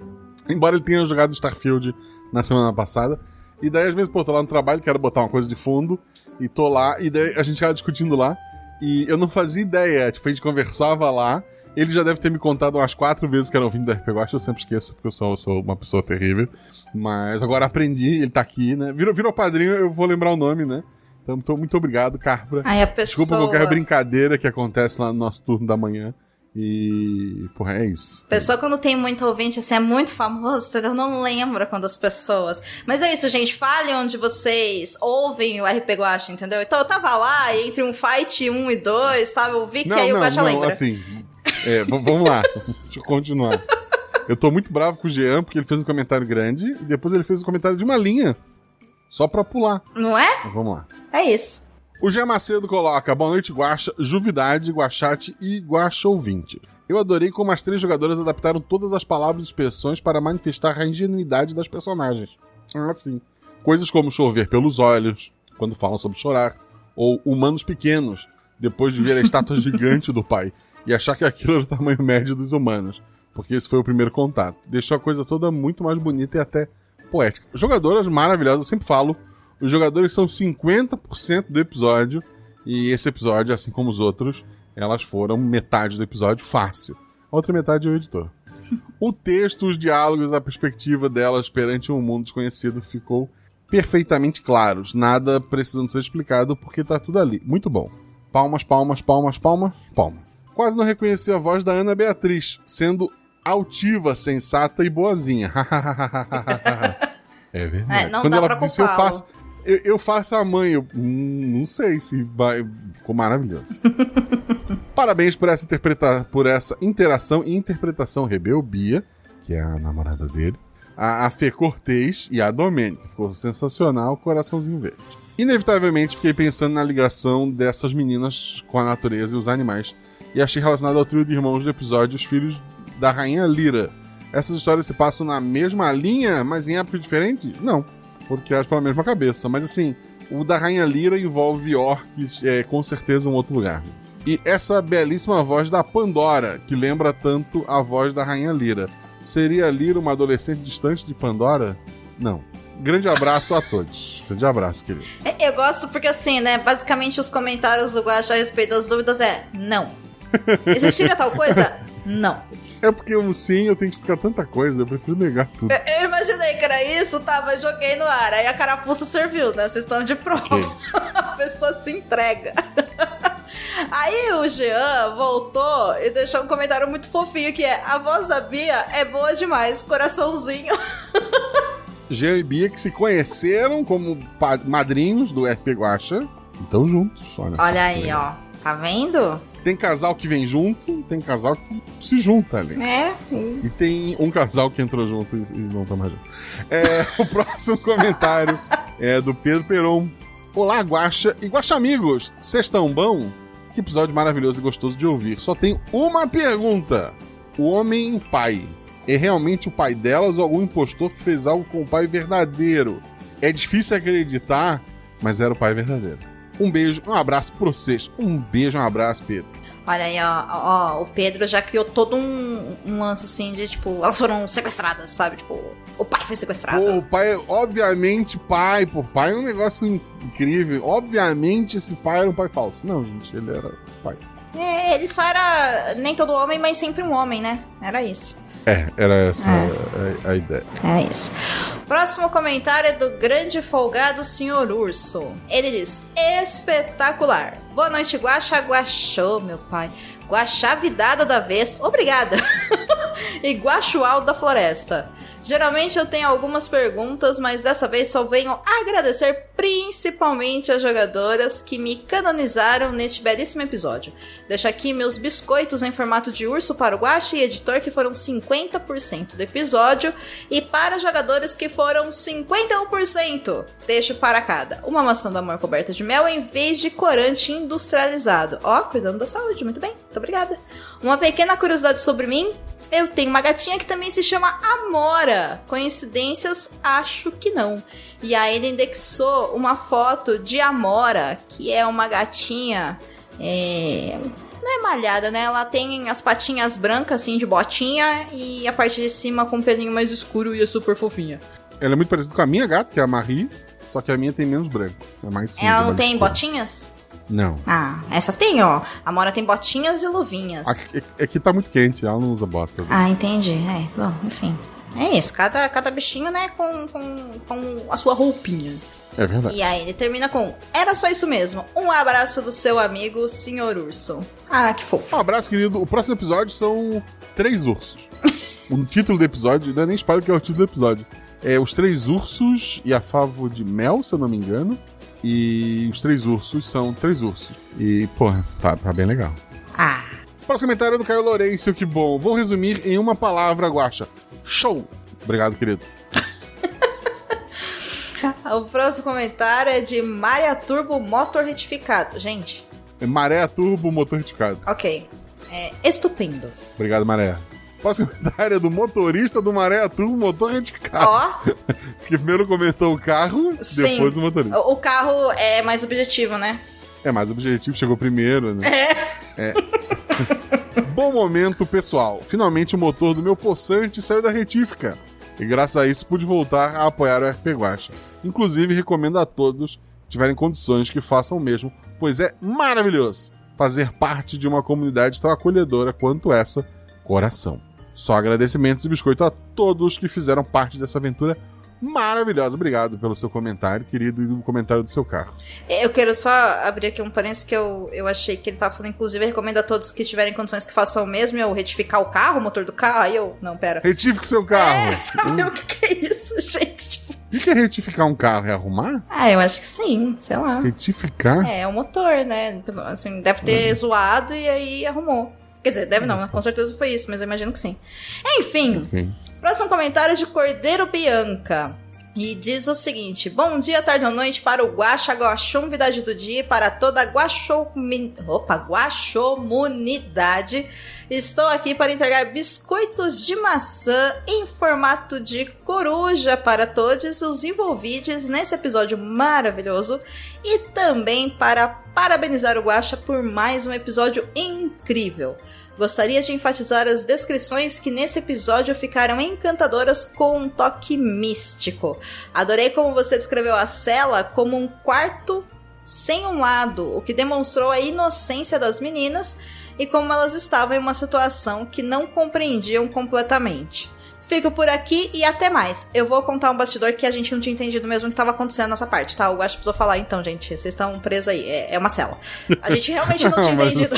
Embora ele tenha jogado Starfield na semana passada. E daí, às vezes, tô lá no trabalho, quero botar uma coisa de fundo, e tô lá, e daí a gente tava discutindo lá, e eu não fazia ideia, tipo, a gente conversava lá, ele já deve ter me contado umas 4 vezes que era ouvinte do RPG Guacha, eu sempre esqueço, porque eu sou uma pessoa terrível, mas agora aprendi, ele tá aqui, né, virou padrinho, eu vou lembrar o nome, né, então muito obrigado, Carpra. Desculpa qualquer brincadeira que acontece lá no nosso turno da manhã. E, porra, é isso. Pessoa quando tem muito ouvinte, assim, é muito famoso, entendeu? Não lembra quando as pessoas... Mas é isso, gente, falem onde vocês ouvem o RP Guacha, entendeu? Então eu tava lá, e entre um fight 1 e 2, tá? Eu vi que aí o Guacha lembra. Assim, vamos lá, deixa eu continuar. Eu tô muito bravo com o Jean, porque ele fez um comentário grande, e depois ele fez um comentário de uma linha, só pra pular. Não é? Mas vamos lá. É isso. O Jean Macedo coloca: boa noite, Guaxa, Juvidade, Guaxate e Guaxa ouvinte. Eu adorei como as 3 jogadoras adaptaram todas as palavras e expressões para manifestar a ingenuidade das personagens. Sim. Coisas como chover pelos olhos, quando falam sobre chorar, ou humanos pequenos, depois de ver a estátua gigante do pai, e achar que aquilo era o tamanho médio dos humanos, porque esse foi o primeiro contato. Deixou a coisa toda muito mais bonita e até poética. Jogadoras maravilhosas, eu sempre falo. Os jogadores são 50% do episódio, e esse episódio, assim como os outros, elas foram metade do episódio fácil. A outra metade é o editor. O texto, os diálogos, a perspectiva delas perante um mundo desconhecido ficou perfeitamente claros. Nada precisando ser explicado, porque tá tudo ali. Muito bom. Palmas, palmas, palmas, palmas, palmas. Quase não reconheci a voz da Ana Beatriz, sendo altiva, sensata e boazinha. É verdade. Não quando dá ela disse, eu faço a mãe, eu não sei se vai... Ficou maravilhoso. Parabéns por essa interação e interpretação Rebel Bia, que é a namorada dele, a Fê Cortez e a Domênica. Ficou sensacional, coraçãozinho verde. Inevitavelmente fiquei pensando na ligação dessas meninas com a natureza e os animais, e achei relacionado ao trio de irmãos do episódio Os Filhos da Rainha Lyra. Essas histórias se passam na mesma linha, mas em épocas diferentes? Não, foram criadas pela mesma cabeça. Mas assim, o da Rainha Lyra envolve orcs, com certeza um outro lugar. E essa belíssima voz da Pandora, que lembra tanto a voz da Rainha Lyra. Seria a Lyra uma adolescente distante de Pandora? Não. Grande abraço a todos. Grande abraço, querido. Eu gosto porque assim, né, basicamente os comentários do Guaxa a respeito das dúvidas é não. Existiria tal coisa? Não. É porque sim, eu tenho que explicar tanta coisa, eu prefiro negar tudo. Eu imaginei que era isso, mas joguei no ar. Aí a carapuça serviu, né? Vocês estão de prova. A pessoa se entrega. Aí o Jean voltou e deixou um comentário muito fofinho que é: a voz da Bia é boa demais, coraçãozinho. Jean e Bia que se conheceram como madrinhos do RP Guaxa. Então juntos, olha aí, ó. Tá vendo? Tem casal que vem junto, tem casal que se junta ali. E tem um casal que entrou junto e não tá mais junto. O próximo comentário é do Pedro Peron. Olá, Guaxa e Guaxa amigos. Vocês estão bom? Que episódio maravilhoso e gostoso de ouvir. Só tenho uma pergunta. O homem pai é realmente o pai delas ou algum impostor que fez algo com o pai verdadeiro? É difícil acreditar, mas era o pai verdadeiro. Um beijo, um abraço pra vocês. Um beijo, um abraço, Pedro. Olha aí, ó, o Pedro já criou todo um lance assim de, tipo, elas foram sequestradas, sabe? Tipo, o pai foi sequestrado. O pai, obviamente, pai é um negócio incrível. Obviamente esse pai era um pai falso. Não, gente, ele era pai. Ele só era nem todo homem, mas sempre um homem, né? Era isso. Era essa a ideia. É isso. Próximo comentário é do grande folgado Sr. Urso. Ele diz: espetacular. Boa noite, Guaxa. Guaxô, meu pai. Guaxavidada da vez. Obrigada. E Guaxual da floresta. Geralmente eu tenho algumas perguntas, mas dessa vez só venho agradecer principalmente as jogadoras que me canonizaram neste belíssimo episódio. Deixo aqui meus biscoitos em formato de urso para o Guaxa e editor, que foram 50% do episódio, e para jogadores que foram 51%. Deixo para cada uma maçã do amor coberta de mel em vez de corante industrializado. Ó, cuidando da saúde, muito bem, muito obrigada. Uma pequena curiosidade sobre mim: eu tenho uma gatinha que também se chama Amora. Coincidências? Acho que não. E aí ele indexou uma foto de Amora, que é uma gatinha... não é malhada, né? Ela tem as patinhas brancas, assim, de botinha, e a parte de cima com um pelinho mais escuro e é super fofinha. Ela é muito parecida com a minha gata, que é a Marie, só que a minha tem menos branco. É mais cinza. Ela não tem botinhas? Não. Ah, essa tem, ó. A Amora tem botinhas e luvinhas. Aqui tá muito quente, ela não usa bota. Ah, entendi. Bom, enfim. É isso, cada bichinho, né, com a sua roupinha. É verdade. E aí ele termina com: era só isso mesmo. Um abraço do seu amigo, Sr. Urso. Ah, que fofo. Um abraço, querido. O próximo episódio são 3 ursos. O título do episódio, não é nem spoiler, que é o título do episódio. É Os 3 Ursos e a Favo de Mel, se eu não me engano. E os 3 ursos são 3 ursos. E, pô, tá bem legal. Próximo comentário é do Caio Lourenço, que bom. Vou resumir em uma palavra, Guaxa: show. Obrigado, querido. O próximo comentário é de Maré Turbo Motor Retificado. Gente. Maré Turbo Motor Retificado. Ok. Estupendo. Obrigado, Maré. Próximo comentário é do motorista do Maré Turbo Motor Retificado. Ó. Porque primeiro comentou o carro, sim, depois o motorista. O carro é mais objetivo, né? É mais objetivo, chegou primeiro, né? Bom momento, pessoal. Finalmente o motor do meu poçante saiu da retífica. E graças a isso pude voltar a apoiar o RP Guaxa. Inclusive, recomendo a todos que tiverem condições que façam o mesmo, pois é maravilhoso fazer parte de uma comunidade tão acolhedora quanto essa. Coração. Só agradecimentos e biscoito a todos que fizeram parte dessa aventura maravilhosa. Obrigado pelo seu comentário, querido, e do comentário do seu carro. Eu quero só abrir aqui um parênteses que eu achei que ele tava falando, inclusive, recomendo a todos que tiverem condições que façam o mesmo, eu retificar o carro, o motor do carro, aí eu... Não, pera. Retifique seu carro. Sabe o que é isso, gente? Tipo... O que é retificar um carro? É arrumar? Ah, eu acho que sim, sei lá. Retificar? É, o motor, né? Assim, deve ter zoado e aí arrumou. Quer dizer, deve não, com certeza foi isso, mas eu imagino que sim. Enfim, próximo comentário é de Cordeiro Bianca. E diz o seguinte: bom dia, tarde ou noite para o Guaxa Guaxumvidade do dia e para toda a Guaxomunidade. Estou aqui para entregar biscoitos de maçã em formato de coruja para todos os envolvidos nesse episódio maravilhoso e também para parabenizar o Guaxa por mais um episódio incrível. Gostaria de enfatizar as descrições que nesse episódio ficaram encantadoras com um toque místico. Adorei como você descreveu a cela como um quarto sem um lado, o que demonstrou a inocência das meninas e como elas estavam em uma situação que não compreendiam completamente. Fico por aqui e até mais. Eu vou contar um bastidor que a gente não tinha entendido mesmo o que estava acontecendo nessa parte, tá? O Guaxa precisou falar, então, gente, vocês estão presos aí. É uma cela. A gente realmente não tinha entendido.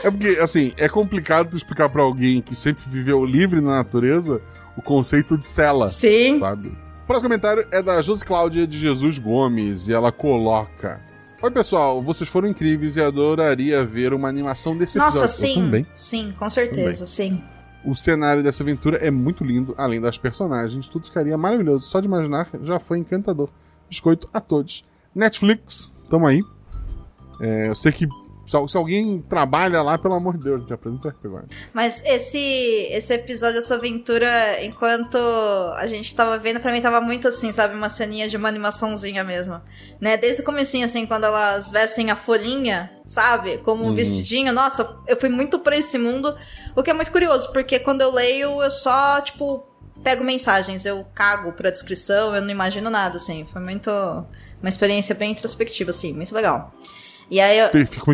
É porque, assim, é complicado explicar pra alguém que sempre viveu livre na natureza o conceito de cela. Sim. Sabe? O próximo comentário é da Josi Cláudia de Jesus Gomes e ela coloca: oi, pessoal, vocês foram incríveis e adoraria ver uma animação desse episódio. Nossa, sim. Eu também. Sim, com certeza, sim. O cenário dessa aventura é muito lindo, além das personagens, tudo ficaria maravilhoso. Só de imaginar já foi encantador. Biscoito a todos. Netflix, tamo aí. Eu sei que se alguém trabalha lá, pelo amor de Deus, gente apresenta o RP Guacha. Mas esse episódio, essa aventura, enquanto a gente tava vendo, pra mim tava muito assim, sabe? Uma ceninha de uma animaçãozinha mesmo. Né? Desde o comecinho, assim, quando elas vestem a folhinha, sabe? Como um vestidinho. Nossa, eu fui muito pra esse mundo. O que é muito curioso, porque quando eu leio, eu só, tipo, pego mensagens. Eu cago pra descrição, eu não imagino nada, assim. Foi muito... uma experiência bem introspectiva, assim. Muito legal. E aí Fico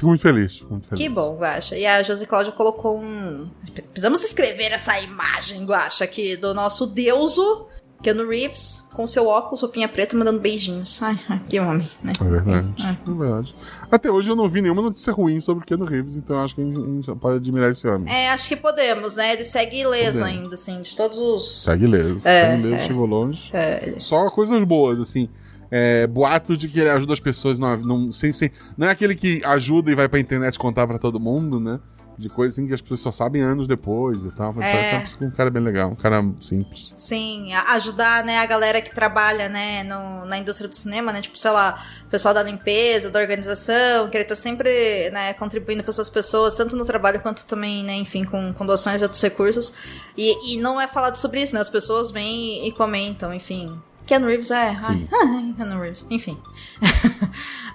muito feliz. Que bom, Guaxa. E a Josi Cláudia colocou um... Precisamos escrever essa imagem, Guaxa, aqui do nosso deuso, Keanu Reeves, com seu óculos, roupinha preta, mandando beijinhos. Ai, que homem, né? É verdade. É verdade. Até hoje eu não vi nenhuma notícia ruim sobre o Keanu Reeves, então acho que a gente pode admirar esse homem. Acho que podemos, né? Ele segue ileso ainda, assim, de todos os... Segue ileso. Chegou longe. Só coisas boas, assim. Boato de que ele ajuda as pessoas não é aquele que ajuda e vai pra internet contar pra todo mundo, né? De coisas assim que as pessoas só sabem anos depois e tal. Mas parece um cara bem legal, um cara simples. Sim, ajudar, né, a galera que trabalha, né, na indústria do cinema, né? Tipo, sei lá, o pessoal da limpeza, da organização, que ele tá sempre, né, contribuindo pra essas pessoas, tanto no trabalho quanto também, né, enfim, com doações e outros recursos. E não é falado sobre isso, né? As pessoas vêm e comentam, enfim... Keanu Reeves Keanu Reeves, enfim.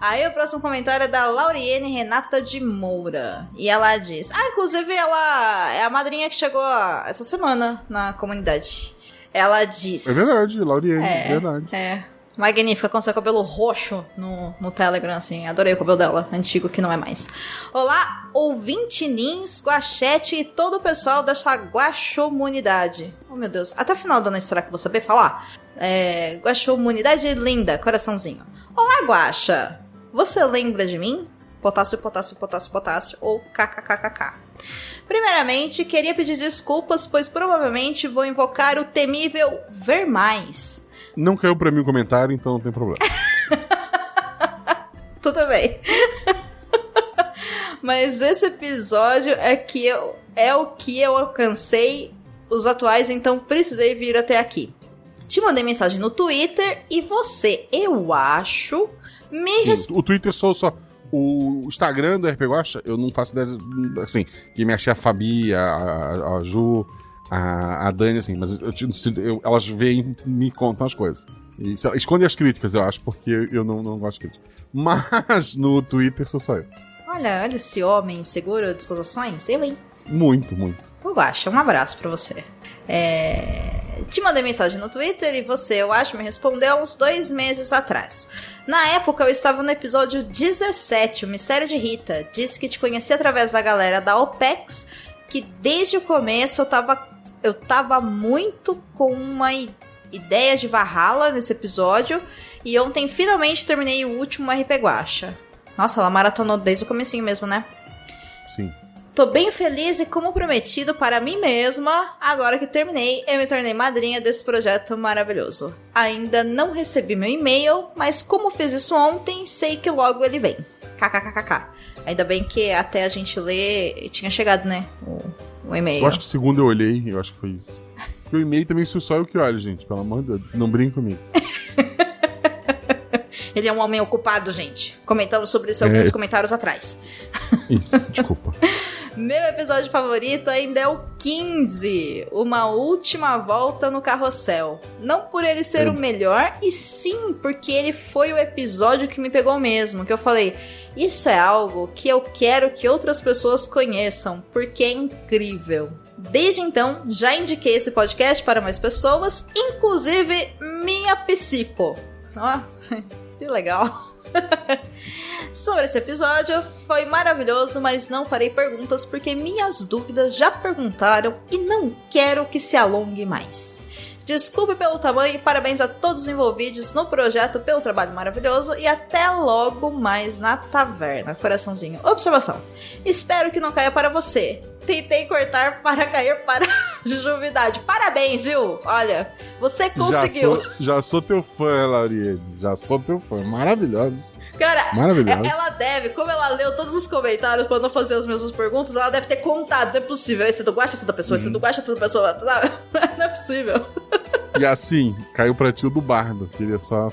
Aí o próximo comentário é da Lauriene Renata de Moura. E ela diz... inclusive ela é a madrinha que chegou essa semana na comunidade. Ela diz... É verdade, Lauriene, verdade. Magnífica, com seu cabelo roxo no Telegram, assim. Adorei o cabelo dela, antigo que não é mais. Olá, ouvinte Nins, Guachete e todo o pessoal dessa Guaxomunidade. Oh, meu Deus. Até o final da noite, será que eu vou saber falar? Guaxomunidade linda, coraçãozinho. Olá, Guaxa. Você lembra de mim? Potássio, potássio, potássio, potássio ou kkkk. Primeiramente, queria pedir desculpas, pois provavelmente vou invocar o temível Vermais. Não caiu pra mim o comentário, então não tem problema. Tudo bem. Mas esse episódio é o que eu alcancei os atuais, então precisei vir até aqui. Te mandei mensagem no Twitter e você, eu acho, me respondeu. O Twitter só o Instagram do RP Guacha, eu não faço ideia, assim, que me achei a Fabi, a Ju, a Dani, assim, mas elas veem e me contam as coisas. E escondem as críticas, eu acho, porque eu não gosto de crítica. Mas no Twitter só eu. Olha esse homem seguro de suas ações, eu, hein? Muito, muito. O Guaxa, um abraço pra você. Te mandei mensagem no Twitter e você, eu acho, me respondeu há uns 2 meses atrás. Na época, eu estava no episódio 17, o Mistério de Rita. Disse que te conheci através da galera da OPEX, que desde o começo eu tava muito com uma ideia de Valhalla nesse episódio, e ontem finalmente terminei o último RP Guacha. Nossa, ela maratonou desde o comecinho mesmo, né? Sim. Tô bem feliz e, como prometido para mim mesma, agora que terminei, eu me tornei madrinha desse projeto maravilhoso. Ainda não recebi meu e-mail, mas como fiz isso ontem, sei que logo ele vem. KKKKK. Ainda bem que até a gente ler tinha chegado, né? O e-mail. Eu acho que segundo eu olhei, eu acho que foi isso. E o e-mail também sou só eu que olho, gente. Pelo amor de Deus. Não brinque comigo. Ele é um homem ocupado, gente. Comentamos sobre isso alguns comentários atrás. Isso, desculpa. Meu episódio favorito ainda é o 15, Uma Última Volta no Carrossel. Não por ele ser o melhor, e sim porque ele foi o episódio que me pegou mesmo. Que eu falei, isso é algo que eu quero que outras pessoas conheçam, porque é incrível. Desde então, já indiquei esse podcast para mais pessoas, inclusive minha psico. Ó, que legal. Sobre esse episódio, foi maravilhoso, mas não farei perguntas porque minhas dúvidas já perguntaram e não quero que se alongue mais. Desculpe pelo tamanho e parabéns a todos os envolvidos no projeto pelo trabalho maravilhoso e até logo mais na taverna. Coraçãozinho. Observação. Espero que não caia para você. Tentei cortar para cair para a juvidade. Parabéns, viu? Olha, você conseguiu. Já sou teu fã, Lauriane. Já sou teu fã. Maravilhoso. Cara, maravilhoso. Ela deve, como ela leu todos os comentários pra não fazer as mesmas perguntas, ela deve ter contado. Não é possível. Esse do Guaxa, essa da pessoa, esse do Guaxa, essa da pessoa. Não é possível. E assim, caiu pra ti o do Bardo. Queria só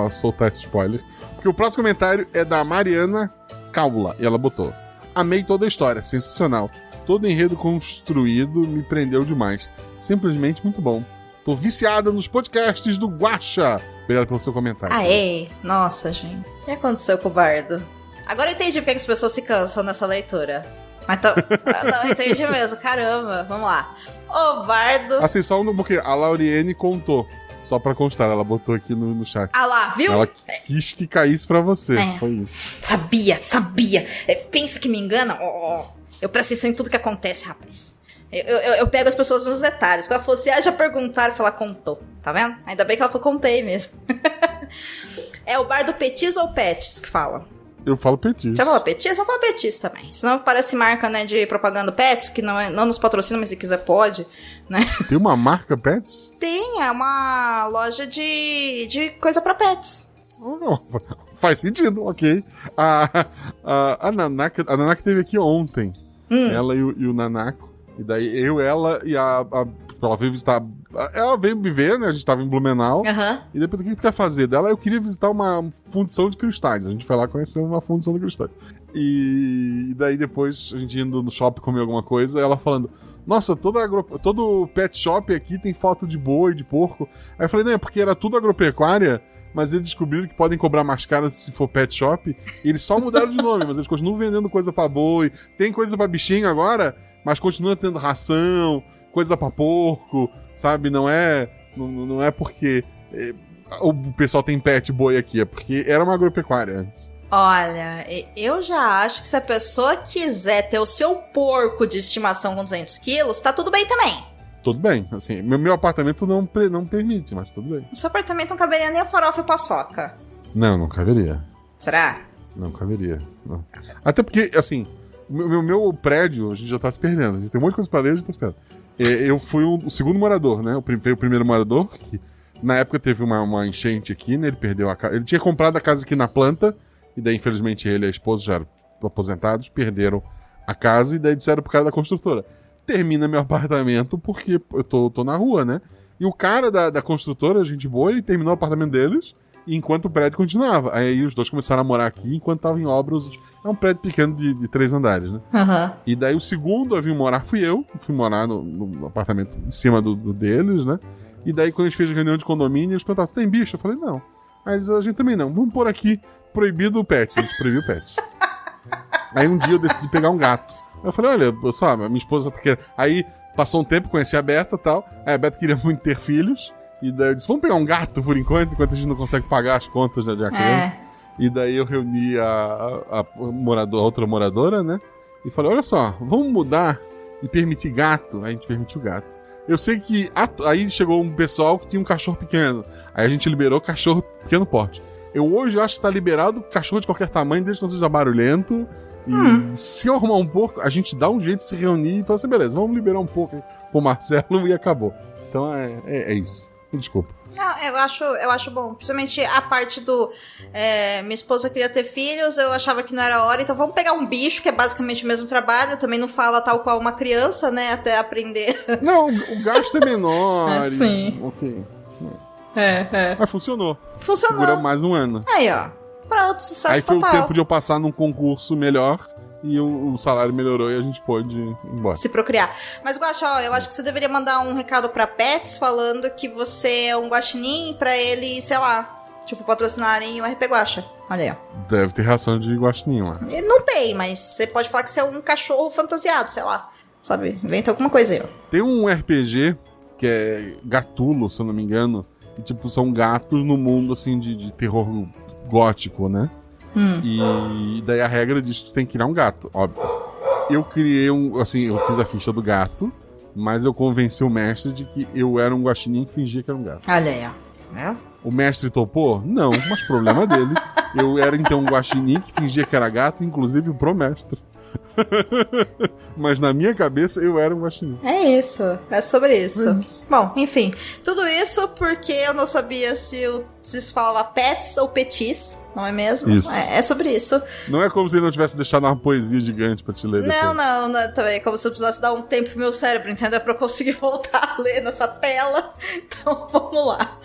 soltar esse spoiler. Porque o próximo comentário é da Mariana Caula. E ela botou: amei toda a história, sensacional. Todo enredo construído me prendeu demais. Simplesmente muito bom. Tô viciada nos podcasts do Guaxa. Obrigado pelo seu comentário. Aê, nossa, gente. O que aconteceu com o Bardo? Agora eu entendi porque as pessoas se cansam nessa leitura. Mas não, entendi mesmo. Caramba, vamos lá. O Bardo... Assim, só porque a Lauriane contou. Só pra constar, ela botou aqui no chat. Ah lá, viu? Ela quis que caísse pra você. Foi isso. Sabia. Pensa que me engana? Eu presto atenção em tudo que acontece, rapaz. Eu pego as pessoas nos detalhes. Quando ela falou assim, já perguntaram, ela contou. Tá vendo? Ainda bem que ela falou, contei mesmo. É o Bardo Petis ou Pets que fala? Eu falo Petis. Já falou Petis? Vou falar Petis também. Senão parece marca, né, de propaganda Pets, que não nos patrocina, mas se quiser pode, né? Tem uma marca Pets? Tem, é uma loja de coisa pra pets. Faz sentido, ok. A Nanaka esteve aqui ontem. Ela e o Nanako. E daí ela veio visitar. Ela veio me ver, né? A gente tava em Blumenau. E depois, o que tu quer fazer? Dela, eu queria visitar uma fundição de cristais. A gente foi lá conhecer uma fundição de cristais. E daí depois, a gente indo no shopping comer alguma coisa, ela falando: nossa, todo pet shop aqui tem foto de boi, de porco. Aí eu falei: não, é porque era tudo agropecuária, mas eles descobriram que podem cobrar mais caro se for pet shop. E eles só mudaram de nome, mas eles continuam vendendo coisa pra boi. Tem coisa pra bichinho agora, mas continua tendo ração, coisa pra porco, sabe? Não é porque o pessoal tem pet boi aqui, é porque era uma agropecuária antes. Olha, eu já acho que se a pessoa quiser ter o seu porco de estimação com 200 quilos, tá tudo bem também. Tudo bem, assim, meu apartamento não permite, mas tudo bem. No seu apartamento não caberia nem a farofa e paçoca. Não caberia. Será? Não caberia. Não. Até porque, assim, meu prédio, a gente já tá se perdendo. A gente tem um monte de coisa pra ler, a gente tá se perdendo. Eu fui o segundo morador, né? Veio o primeiro morador, que na época teve uma enchente aqui, né? Ele perdeu a casa. Ele tinha comprado a casa aqui na planta, e daí, infelizmente, ele e a esposa já eram aposentados, perderam a casa, e daí disseram pro cara da construtora: termina meu apartamento porque eu tô na rua, né? E o cara da construtora, gente boa, ele terminou o apartamento deles enquanto o prédio continuava. Aí os dois começaram a morar aqui enquanto estavam em obras. É um prédio pequeno de 3 andares, né? E daí o segundo a vir morar fui eu. Fui morar no apartamento em cima do deles, né? E daí quando a gente fez a reunião de condomínio, eles perguntaram: tem bicho? Eu falei: não. Aí eles: a gente também não. Vamos pôr aqui proibido o pet. A gente proibiu o pet. Aí um dia eu decidi pegar um gato. Eu falei: olha, só, minha esposa tá querendo. Aí passou um tempo, conheci a Beta e tal. Aí a Beta queria muito ter filhos. E daí eu disse: vamos pegar um gato por enquanto a gente não consegue pagar as contas da criança. E daí eu reuni a outra moradora, né? E falei: olha só, vamos mudar e permitir gato. Aí a gente permitiu gato. Eu sei que aí chegou um pessoal que tinha um cachorro pequeno. Aí a gente liberou cachorro pequeno porte. Eu hoje acho que tá liberado cachorro de qualquer tamanho, desde que não seja barulhento. E se eu arrumar um pouco, a gente dá um jeito de se reunir e falar assim, beleza, vamos liberar um pouco pro Marcelo e acabou. Então é isso. Desculpa. Não, eu acho bom. Principalmente a parte do... minha esposa queria ter filhos, eu achava que não era hora, então vamos pegar um bicho, que é basicamente o mesmo trabalho. Também não fala tal qual uma criança, né? Até aprender. Não, o gasto é menor. Sim. Ok. Mas funcionou. Segura mais um ano. Aí, ó. Pronto, sucesso aí foi total. o tempo de eu passar num concurso melhor e o salário melhorou e a gente pôde ir embora. Se procriar. Mas, Guaxa, ó, eu acho que você deveria mandar um recado pra Pets falando que você é um guaxinim pra ele, sei lá, tipo, patrocinarem o RP Guaxa. Olha aí, ó. Deve ter ração de guaxinim lá. Não tem, mas você pode falar que você é um cachorro fantasiado, sei lá. Sabe? Inventa alguma coisa aí, ó. Tem um RPG que é Gatulo, se eu não me engano, que, tipo, são gatos no mundo, assim, de terror gótico, né? E daí a regra diz que tu tem que criar um gato, óbvio. Eu criei eu fiz a ficha do gato, mas eu convenci o mestre de que eu era um guaxinim que fingia que era um gato. Olha aí, ó. O mestre topou? Não, mas problema dele. Eu era então um guaxinim que fingia que era gato, inclusive pro mestre. Mas na minha cabeça eu era um guaxinim. É isso, é sobre isso. Bom, enfim, tudo isso porque eu não sabia se se falava pets ou petis, não é mesmo? Isso. É sobre isso. Não é como se ele não tivesse deixado uma poesia gigante pra te ler depois. Não, também é como se eu precisasse dar um tempo pro meu cérebro, entendeu? Pra eu conseguir voltar a ler nessa tela. Então vamos lá.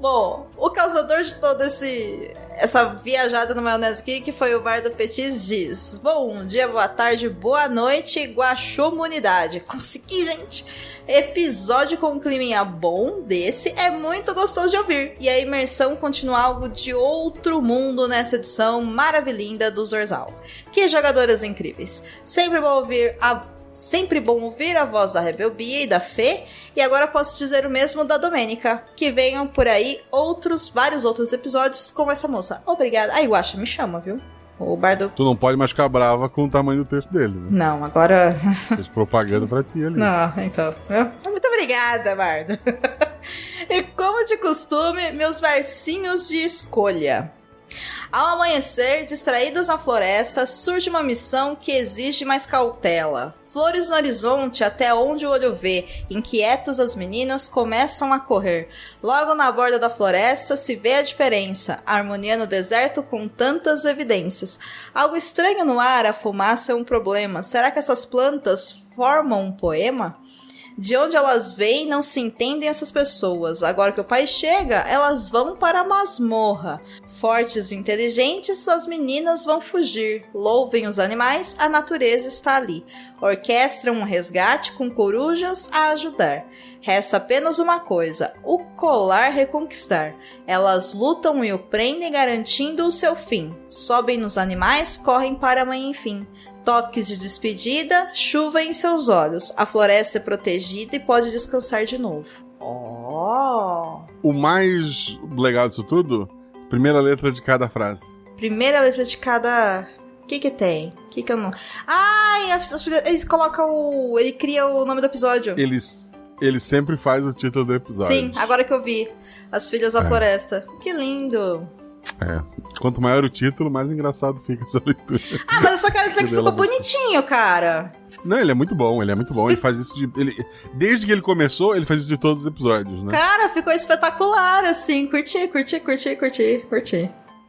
Bom, o causador de toda essa viajada no Maionese Geek foi o Bardo Petis diz: bom dia, boa tarde, boa noite, Guaxomunidade. Consegui, gente! Episódio com um climinha bom desse é muito gostoso de ouvir. E a imersão continua algo de outro mundo nessa edição maravilhinda do Zorzal. Que jogadoras incríveis. Sempre bom ouvir a voz da Rebelbia e da Fê. E agora posso dizer o mesmo da Domênica. Que venham por aí vários outros episódios com essa moça. Obrigada. Aí, Guaxa, me chama, viu? O Bardo... Tu não pode mais ficar brava com o tamanho do texto dele, né? Não, agora... Fez propaganda pra ti ali. Não, então... Muito obrigada, Bardo. E como de costume, meus versinhos de escolha. Ao amanhecer, distraídas na floresta, surge uma missão que exige mais cautela. Flores no horizonte até onde o olho vê, inquietas as meninas começam a correr. Logo na borda da floresta se vê a diferença, a harmonia no deserto com tantas evidências. Algo estranho no ar, a fumaça é um problema. Será que essas plantas formam um poema? De onde elas vêm, não se entendem essas pessoas. Agora que o pai chega, elas vão para a masmorra. Fortes e inteligentes, as meninas vão fugir. Louvem os animais, a natureza está ali. Orquestram um resgate com corujas a ajudar. Resta apenas uma coisa, o colar reconquistar. Elas lutam e o prendem, garantindo o seu fim. Sobem nos animais, correm para a mãe enfim. Toques de despedida, chuva em seus olhos. A floresta é protegida e pode descansar de novo. O mais legal disso tudo, primeira letra de cada frase. Primeira letra de cada... O que tem? O que eu não... Ai, eles colocam ele cria o nome do episódio. Ele sempre faz o título do episódio. Sim, agora que eu vi. As Filhas da Floresta. Que lindo. Quanto maior o título, mais engraçado fica essa leitura. Mas eu só quero dizer que ficou bonitinho, cara. Não, ele é muito bom. Ele faz isso desde que ele começou, ele faz isso de todos os episódios, né? Cara, ficou espetacular, assim. Curti.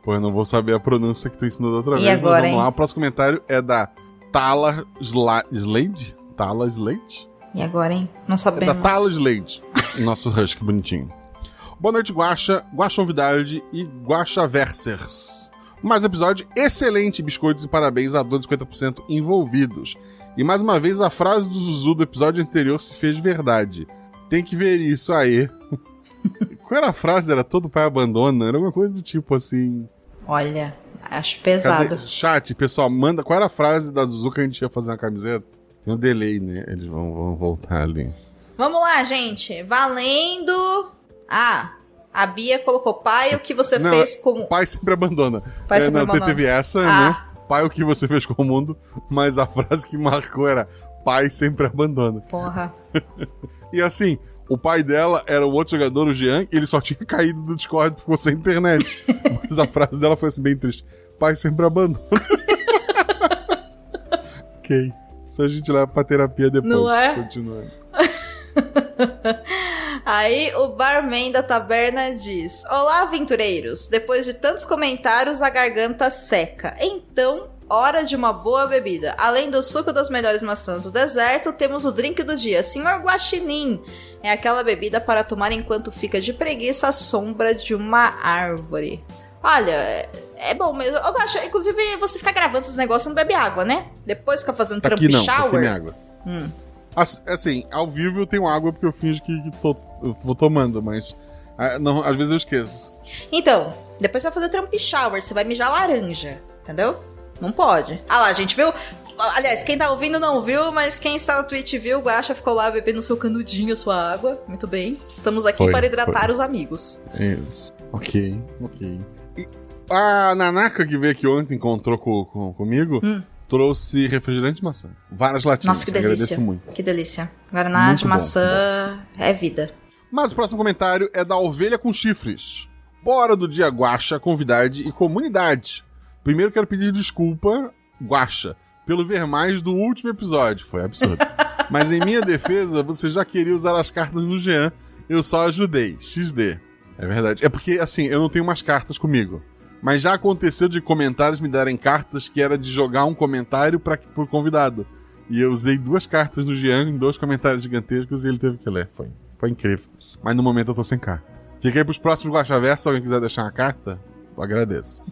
Pô, eu não vou saber a pronúncia que tu ensinou da outra vez. Agora, vamos lá. O próximo comentário é da Tala Slade. Tala Slade? E agora, hein? Não sabemos. É da Tala Slade. Nosso husky bonitinho. Boa noite, Guaxa, Guaxonvidade e Guaxaversers. Mais um episódio excelente, biscoitos, e parabéns a 250% envolvidos. E mais uma vez a frase do Zuzu do episódio anterior se fez verdade. Tem que ver isso aí. Qual era a frase? Era todo pai abandona? Era alguma coisa do tipo assim... Olha, acho pesado. Chat, pessoal, manda... Qual era a frase da Zuzu que a gente ia fazer na camiseta? Tem um delay, né? Eles vão voltar ali. Vamos lá, gente. Valendo... a Bia colocou pai, o que você fez com... Pai sempre abandona. Pai sempre abandona. Teve essa, né? Pai, o que você fez com o mundo. Mas a frase que marcou era pai sempre abandona. Porra. E assim, O pai dela era o outro jogador, o Jean, e ele só tinha caído do Discord, ficou sem internet. Mas a frase dela foi assim, bem triste. Pai sempre abandona. Ok. Isso a gente leva pra terapia depois. Não é? Continuando. Aí o barman da taberna diz: Olá, aventureiros. Depois de tantos comentários, a garganta seca. Então, hora de uma boa bebida. Além do suco das melhores maçãs do deserto, temos o drink do dia, Sr. Guaxinim. É aquela bebida para tomar enquanto fica de preguiça à sombra de uma árvore. Olha, é bom mesmo. Eu gosto, inclusive, você ficar gravando esses negócios e não bebe água, né? Depois fica fazendo tramp shower. Tá aqui minha água. Assim, ao vivo eu tenho água porque eu finjo que eu vou tomando, mas não, às vezes eu esqueço. Então, depois você vai fazer tramp shower, você vai mijar laranja, entendeu? Não pode. Ah lá, gente, viu? Aliás, quem tá ouvindo não viu, mas quem está na Twitch viu, o Guaxa ficou lá bebendo seu canudinho, sua água. Muito bem. Estamos aqui para hidratar os amigos. Isso. Ok. E a Nanaka que veio aqui ontem, encontrou comigo, trouxe refrigerante de maçã. Várias latinhas. Nossa, que delícia. Agradeço muito. Que delícia. Guaraná muito de maçã é vida. Mas o próximo comentário é da Ovelha com Chifres. Bora do dia Guaxa, convidade e comunidade. Primeiro quero pedir desculpa, Guaxa, pelo ver mais do último episódio. Foi absurdo. Mas em minha defesa, você já queria usar as cartas no Jean. Eu só ajudei. XD. É verdade. É porque, assim, eu não tenho umas cartas comigo. Mas já aconteceu de comentários me darem cartas que era de jogar um comentário pro convidado. E eu usei 2 cartas no Jean em 2 comentários gigantescos e ele teve que ler. Foi incrível. Mas no momento eu tô sem carta. Fica aí pros próximos Guaxaverso. Se alguém quiser deixar uma carta, eu agradeço.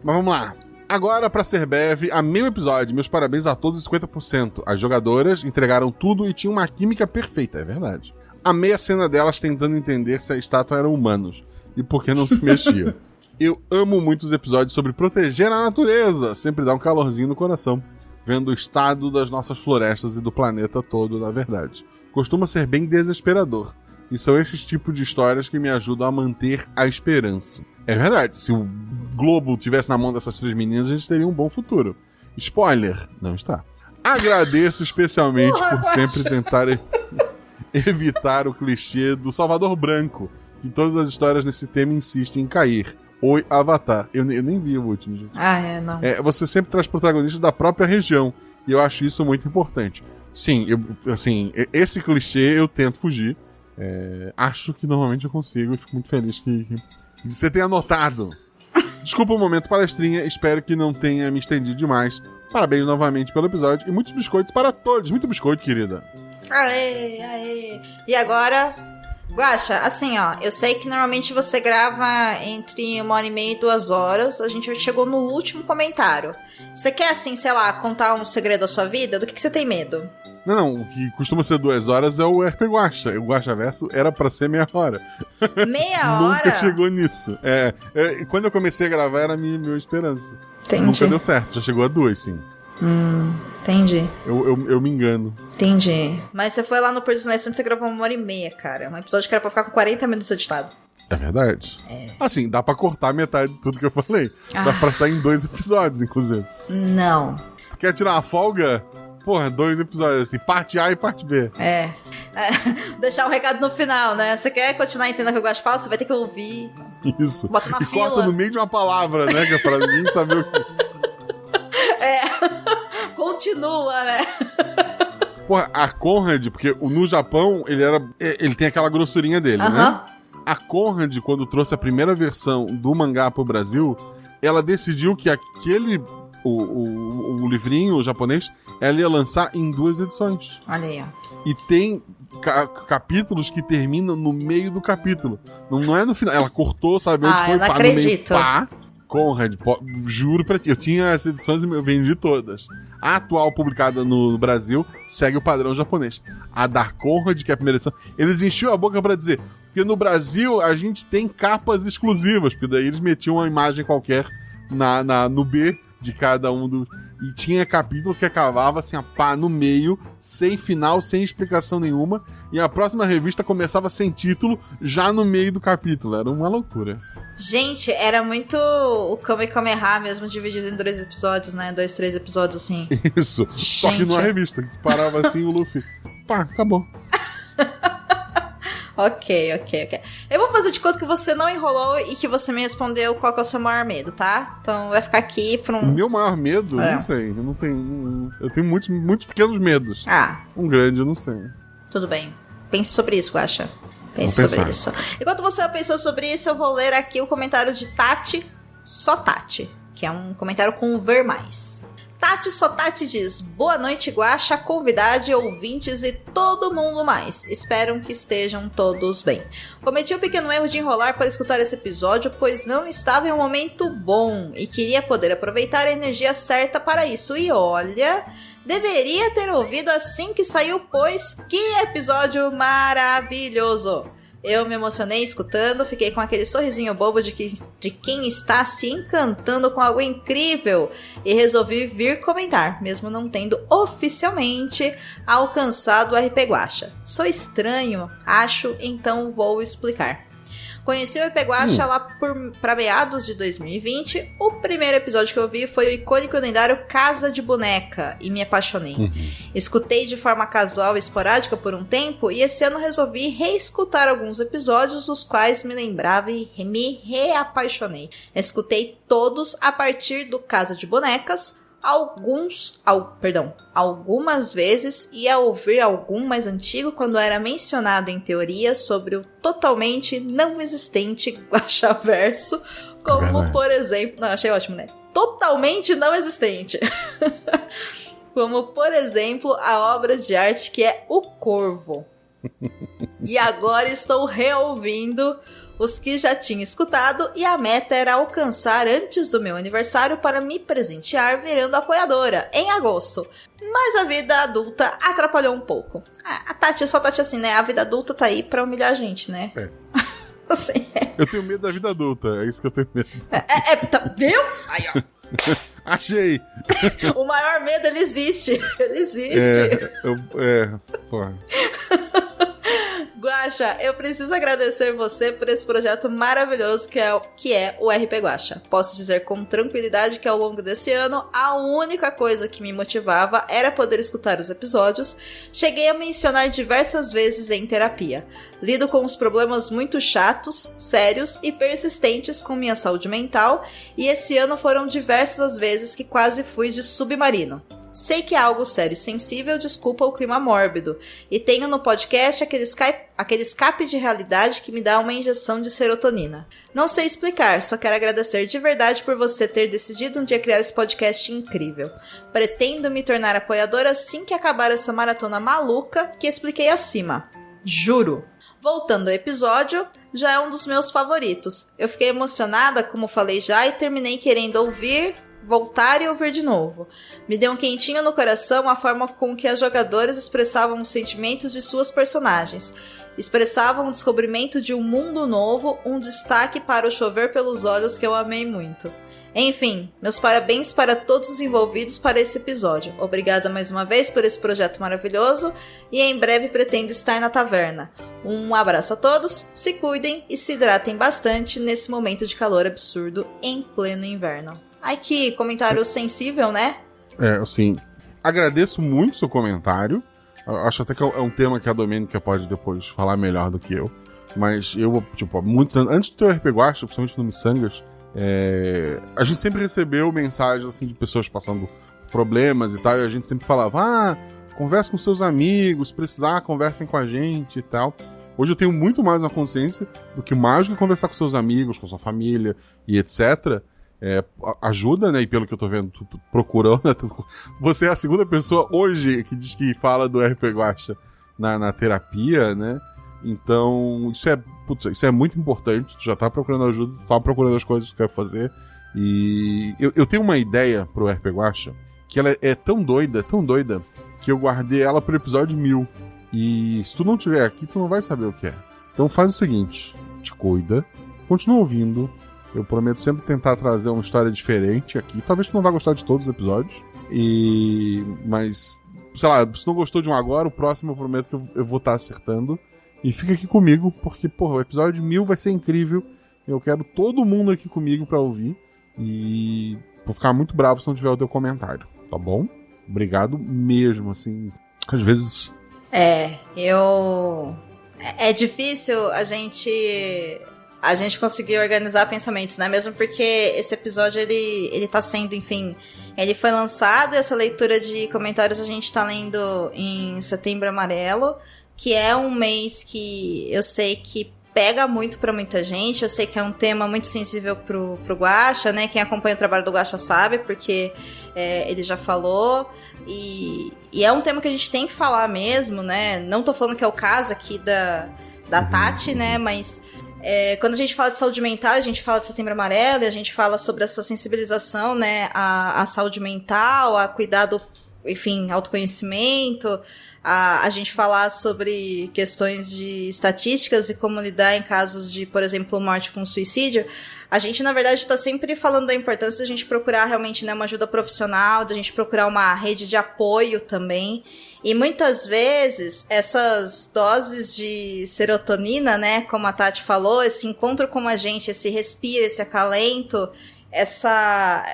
Mas vamos lá. Agora, pra ser breve, amei o episódio. Meus parabéns a todos, 50%. As jogadoras entregaram tudo e tinham uma química perfeita, é verdade. Amei a cena delas tentando entender se a estátua eram humanos e por que não se mexiam. Eu amo muito os episódios sobre proteger a natureza. Sempre dá um calorzinho no coração, vendo o estado das nossas florestas e do planeta todo, na verdade. Costuma ser bem desesperador. E são esses tipos de histórias que me ajudam a manter a esperança. É verdade, se o globo tivesse na mão dessas 3 meninas, a gente teria um bom futuro. Spoiler, não está. Agradeço especialmente por sempre tentar evitar o clichê do Salvador Branco, que todas as histórias nesse tema insistem em cair. Oi, Avatar. Eu nem vi o último, gente. Não. Você sempre traz protagonistas da própria região, e eu acho isso muito importante. Sim, esse clichê eu tento fugir. Acho que normalmente eu consigo e fico muito feliz que você tenha notado. Desculpa o momento palestrinha, espero que não tenha me estendido demais. Parabéns novamente pelo episódio e muitos biscoitos para todos. Muito biscoito, querida. Aê. E agora, Guaxa, assim, ó, eu sei que normalmente você grava entre 1h30 e 2 horas. A gente chegou no último comentário. Você quer, assim, sei lá, contar um segredo da sua vida? Do que você tem medo? Não, o que costuma ser 2 horas é o RP Guaxa. O Guaxaverso era pra ser meia hora. Meia hora? Nunca chegou nisso. Quando eu comecei a gravar era a minha esperança. Entendi. Nunca deu certo, já chegou a 2, sim. Entendi. Eu me engano. Entendi. Mas você foi lá no Perdidos e você gravou 1h30, cara. Um episódio que era pra ficar com 40 minutos editado. É verdade. Assim, dá pra cortar metade de tudo que eu falei. Dá pra sair em 2 episódios, inclusive. Não. Tu quer tirar uma folga? Porra, 2 episódios, assim, parte A e parte B. Deixar um recado no final, né? Você quer continuar entendendo o que eu gosto de falar? Você vai ter que ouvir. Isso. Bota na fila. Corta no meio de uma palavra, né? Que é pra ninguém saber o que... Continua, né? Porra, a Conrad, porque no Japão, ele tem aquela grossurinha dele, né? A Conrad, quando trouxe a primeira versão do mangá pro Brasil, ela decidiu que o livrinho japonês, ela ia lançar em 2 edições. Olha aí, ó. E tem capítulos que terminam no meio do capítulo. Não é no final. Ela cortou, sabe onde foi? Eu não acredito. No meio, Conrad, juro pra ti. Eu tinha as edições e eu vendi todas. A atual publicada no Brasil segue o padrão japonês. A da Conrad, que é a primeira edição, eles enchiam a boca pra dizer, porque no Brasil a gente tem capas exclusivas, porque daí eles metiam uma imagem qualquer no B de cada um dos... E tinha capítulo que acabava assim, no meio, sem final, sem explicação nenhuma, e a próxima revista começava sem título, já no meio do capítulo. Era uma loucura. Gente, era muito o Kamehameha mesmo, dividido em 2 episódios, né? 2, 3 episódios, assim. Isso. Gente. Só que numa revista, que parava assim, o Luffy... Pá, acabou. Ok. Eu vou fazer de conta que você não enrolou e que você me respondeu qual que é o seu maior medo, tá? Então vai ficar aqui pra um... O meu maior medo? Não sei. Eu não tenho... Eu tenho muitos pequenos medos. Um grande, eu não sei. Tudo bem. Pense sobre isso, Guaxa. Pense sobre isso. Enquanto você pensou sobre isso, eu vou ler aqui o comentário de Tati, só Tati, que é um comentário com o ver mais. Tati Sotati diz: boa noite, Guaxa, convidade, ouvintes e todo mundo mais. Espero que estejam todos bem. Cometi um pequeno erro de enrolar para escutar esse episódio, pois não estava em um momento bom e queria poder aproveitar a energia certa para isso. E olha, deveria ter ouvido assim que saiu, pois que episódio maravilhoso! Eu me emocionei escutando, fiquei com aquele sorrisinho bobo de quem está se encantando com algo incrível e resolvi vir comentar, mesmo não tendo oficialmente alcançado o RP Guaxa. Sou estranho, acho, então vou explicar. Conheci o RP Guaxa lá para meados de 2020. O primeiro episódio que eu vi foi o icônico e lendário Casa de Boneca e me apaixonei. Escutei de forma casual e esporádica por um tempo e esse ano resolvi reescutar alguns episódios os quais me lembrava e me reapaixonei. Escutei todos a partir do Casa de Bonecas, algumas vezes ia ouvir algum mais antigo quando era mencionado em teorias sobre o totalmente não existente Guaxaverso, como por exemplo... Não, achei ótimo, né? Totalmente não existente. Como por exemplo a obra de arte que é O Corvo. E agora estou reouvindo os que já tinha escutado e a meta era alcançar antes do meu aniversário para me presentear virando apoiadora, em agosto. Mas a vida adulta atrapalhou um pouco. A Tati, só Tati assim, né? A vida adulta tá aí pra humilhar a gente, né? Você Eu tenho medo da vida adulta, é isso que eu tenho medo. Tá, viu? Aí, ó. Achei! O maior medo, ele existe. Ele existe. Porra. Guaxa, eu preciso agradecer você por esse projeto maravilhoso que é o RP Guaxa. Posso dizer com tranquilidade que ao longo desse ano, a única coisa que me motivava era poder escutar os episódios. Cheguei a mencionar diversas vezes em terapia. Lido com os problemas muito chatos, sérios e persistentes com minha saúde mental, e esse ano foram diversas as vezes que quase fui de submarino. Sei que é algo sério e sensível, desculpa o clima mórbido. E tenho no podcast aquele escape de realidade que me dá uma injeção de serotonina. Não sei explicar, só quero agradecer de verdade por você ter decidido um dia criar esse podcast incrível. Pretendo me tornar apoiadora assim que acabar essa maratona maluca que expliquei acima. Juro! Voltando ao episódio, já é um dos meus favoritos. Eu fiquei emocionada, como falei já, e terminei querendo voltar e ouvir de novo. Me deu um quentinho no coração a forma com que as jogadoras expressavam os sentimentos de suas personagens. Expressavam o descobrimento de um mundo novo, um destaque para o chover pelos olhos que eu amei muito. Enfim, meus parabéns para todos os envolvidos para esse episódio. Obrigada mais uma vez por esse projeto maravilhoso e em breve pretendo estar na taverna. Um abraço a todos, se cuidem e se hidratem bastante nesse momento de calor absurdo em pleno inverno. Ai, que comentário sensível, né? Assim, agradeço muito o seu comentário. Acho até que é um tema que a Domênica pode depois falar melhor do que eu. Mas eu, muitos anos, antes do teu RP Guaxa, principalmente no Missangas, a gente sempre recebeu mensagens assim, de pessoas passando problemas e tal, e a gente sempre falava, converse com seus amigos, se precisar, conversem com a gente e tal. Hoje eu tenho muito mais uma consciência do que mais do que conversar com seus amigos, com sua família e etc., ajuda, né? E pelo que eu tô vendo, tu procurou, né? Você é a segunda pessoa hoje que diz que fala do RP Guaxa na terapia, né? Então, isso é muito importante. Tu já tá procurando ajuda, tu tá procurando as coisas que tu quer fazer. E eu tenho uma ideia pro RP Guaxa que ela é tão doida, que eu guardei ela pro episódio 1000. E se tu não tiver aqui, tu não vai saber o que é. Então faz o seguinte, te cuida, continua ouvindo. Eu prometo sempre tentar trazer uma história diferente aqui. Talvez tu não vá gostar de todos os episódios. Mas, sei lá, se não gostou de um agora, o próximo eu prometo que eu vou estar acertando. E fica aqui comigo, porque, o episódio 1000 vai ser incrível. Eu quero todo mundo aqui comigo pra ouvir. E vou ficar muito bravo se não tiver o teu comentário, tá bom? Obrigado mesmo, assim. Às vezes... é difícil a gente conseguir organizar pensamentos, né? Mesmo porque esse episódio, ele tá sendo, enfim... Ele foi lançado e essa leitura de comentários a gente tá lendo em Setembro Amarelo, que é um mês que eu sei que pega muito pra muita gente. Eu sei que é um tema muito sensível pro Guaxa, né? Quem acompanha o trabalho do Guaxa sabe, porque ele já falou. E é um tema que a gente tem que falar mesmo, né? Não tô falando que é o caso aqui da Tati, né? Mas quando a gente fala de saúde mental, a gente fala de Setembro Amarelo, e a gente fala sobre essa sensibilização, né? A saúde mental, a cuidado, enfim, autoconhecimento, a gente falar sobre questões de estatísticas e como lidar em casos de, por exemplo, morte com suicídio. A gente, na verdade, está sempre falando da importância da gente procurar realmente, né, uma ajuda profissional, da gente procurar uma rede de apoio também. E muitas vezes, essas doses de serotonina, né, como a Tati falou, esse encontro com a gente, esse respiro, esse acalento, essa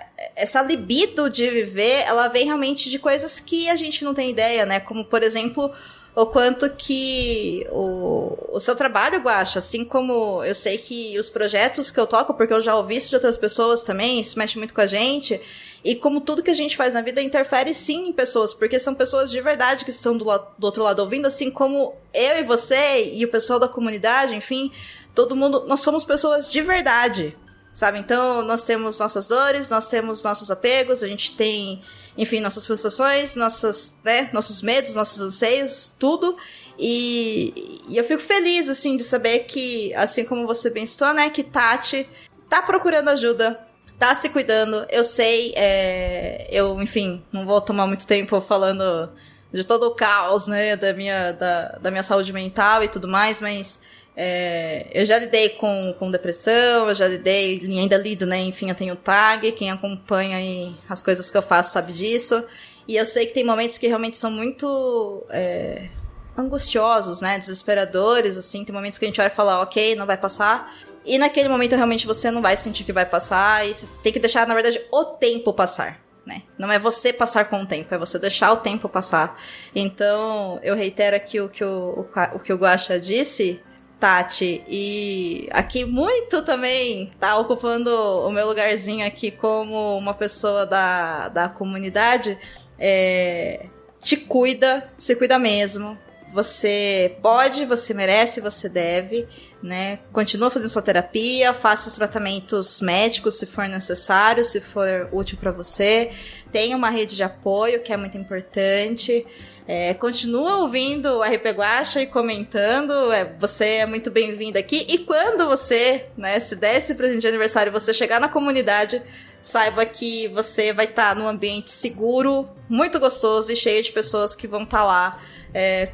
libido de viver, ela vem realmente de coisas que a gente não tem ideia, né? Como, por exemplo, o quanto que o seu trabalho, Guaxa, assim como eu sei que os projetos que eu toco, porque eu já ouvi isso de outras pessoas também, isso mexe muito com a gente, e como tudo que a gente faz na vida interfere sim em pessoas, porque são pessoas de verdade que estão do outro lado ouvindo, assim como eu e você e o pessoal da comunidade, enfim, todo mundo, nós somos pessoas de verdade, sabe? Então, nós temos nossas dores, nós temos nossos apegos, a gente tem, enfim, nossas frustrações, nossos medos, nossos anseios, tudo. E eu fico feliz, assim, de saber que, assim como você bem citou, né, que Tati tá procurando ajuda, tá se cuidando. Eu sei, eu, enfim, não vou tomar muito tempo falando de todo o caos, né, da minha saúde mental e tudo mais, mas... eu já lidei com depressão, eu já lidei, e ainda lido, né? Enfim, eu tenho tag, quem acompanha aí as coisas que eu faço sabe disso. E eu sei que tem momentos que realmente são muito angustiosos, né? Desesperadores, assim. Tem momentos que a gente olha e fala, ok, não vai passar. E naquele momento realmente você não vai sentir que vai passar. E você tem que deixar, na verdade, o tempo passar, né? Não é você passar com o tempo, é você deixar o tempo passar. Então, eu reitero aqui o que o Guaxa disse... Tati, e aqui muito também tá ocupando o meu lugarzinho aqui como uma pessoa da comunidade, te cuida, se cuida mesmo, você pode, você merece, você deve, né, continua fazendo sua terapia, faça os tratamentos médicos se for necessário, se for útil para você, tenha uma rede de apoio que é muito importante. Continua ouvindo o RP Guaxa e comentando, você é muito bem-vindo aqui, e quando você, né, se der esse presente de aniversário, você chegar na comunidade, saiba que você vai estar num ambiente seguro, muito gostoso e cheio de pessoas que vão estar lá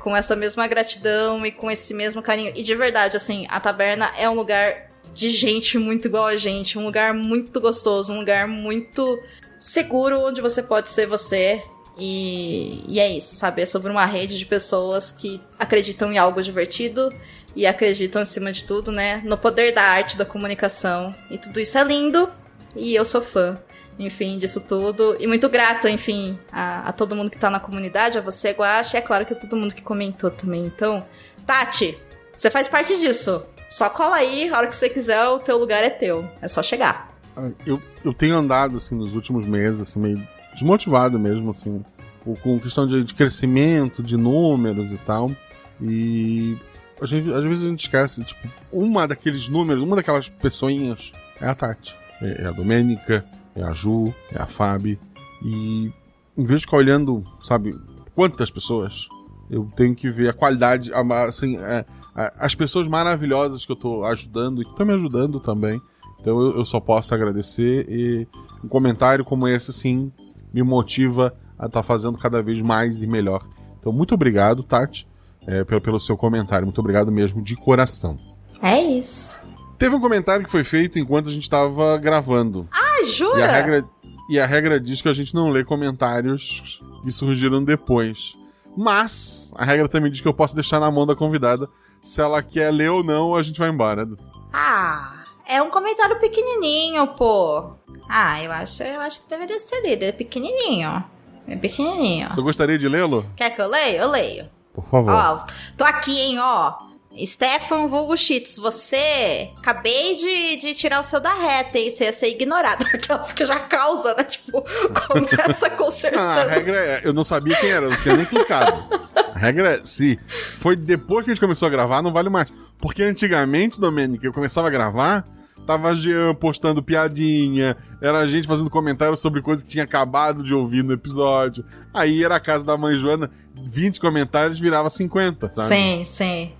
com essa mesma gratidão e com esse mesmo carinho, e de verdade, assim, a taberna é um lugar de gente muito igual a gente, um lugar muito gostoso, um lugar muito seguro, onde você pode ser você. E é isso, sabe? É sobre uma rede de pessoas que acreditam em algo divertido e acreditam, acima de tudo, né, no poder da arte, da comunicação. E tudo isso é lindo e eu sou fã, enfim, disso tudo. E muito grata, enfim, a todo mundo que tá na comunidade, a você, Guaxa, e é claro que a todo mundo que comentou também. Então, Tati, você faz parte disso. Só cola aí, a hora que você quiser, o teu lugar é teu. É só chegar. Eu tenho andado, assim, nos últimos meses, assim, meio desmotivado mesmo, assim, com questão de crescimento, de números e tal. E às vezes a gente esquece, tipo, uma daqueles números, uma daquelas pessoinhas é a Tati, é a Domênica, é a Ju, é a Fabi. E em vez de ficar olhando, sabe, quantas pessoas, eu tenho que ver a qualidade, assim, as pessoas maravilhosas que eu tô ajudando e que estão me ajudando também. Então eu só posso agradecer, e um comentário como esse, sim, me motiva a estar fazendo cada vez mais e melhor. Então, muito obrigado, Tati, pelo seu comentário. Muito obrigado mesmo, de coração. É isso. Teve um comentário que foi feito enquanto a gente estava gravando. Ah, jura? E a regra diz que a gente não lê comentários que surgiram depois. Mas a regra também diz que eu posso deixar na mão da convidada. Se ela quer ler ou não, a gente vai embora. Ah, é um comentário pequenininho, pô. Ah, eu acho que deveria ser lido. É pequenininho. É pequenininho. Você gostaria de lê-lo? Quer que eu leia? Eu leio. Por favor. Ó, tô aqui, hein, ó. Stefan vulgo Cheetos, você acabei de tirar o seu da reta, hein? Você ia ser ignorado. Aquelas que já causa, né? Tipo, começa consertando. A regra é, eu não sabia quem era, eu não tinha nem clicado. A regra é, se foi depois que a gente começou a gravar, não vale mais. Porque antigamente, Domênica, eu começava a gravar, tava Jean postando piadinha, era a gente fazendo comentários sobre coisas que tinha acabado de ouvir no episódio. Aí era a casa da mãe Joana, 20 comentários virava 50, sabe? Sim, sim.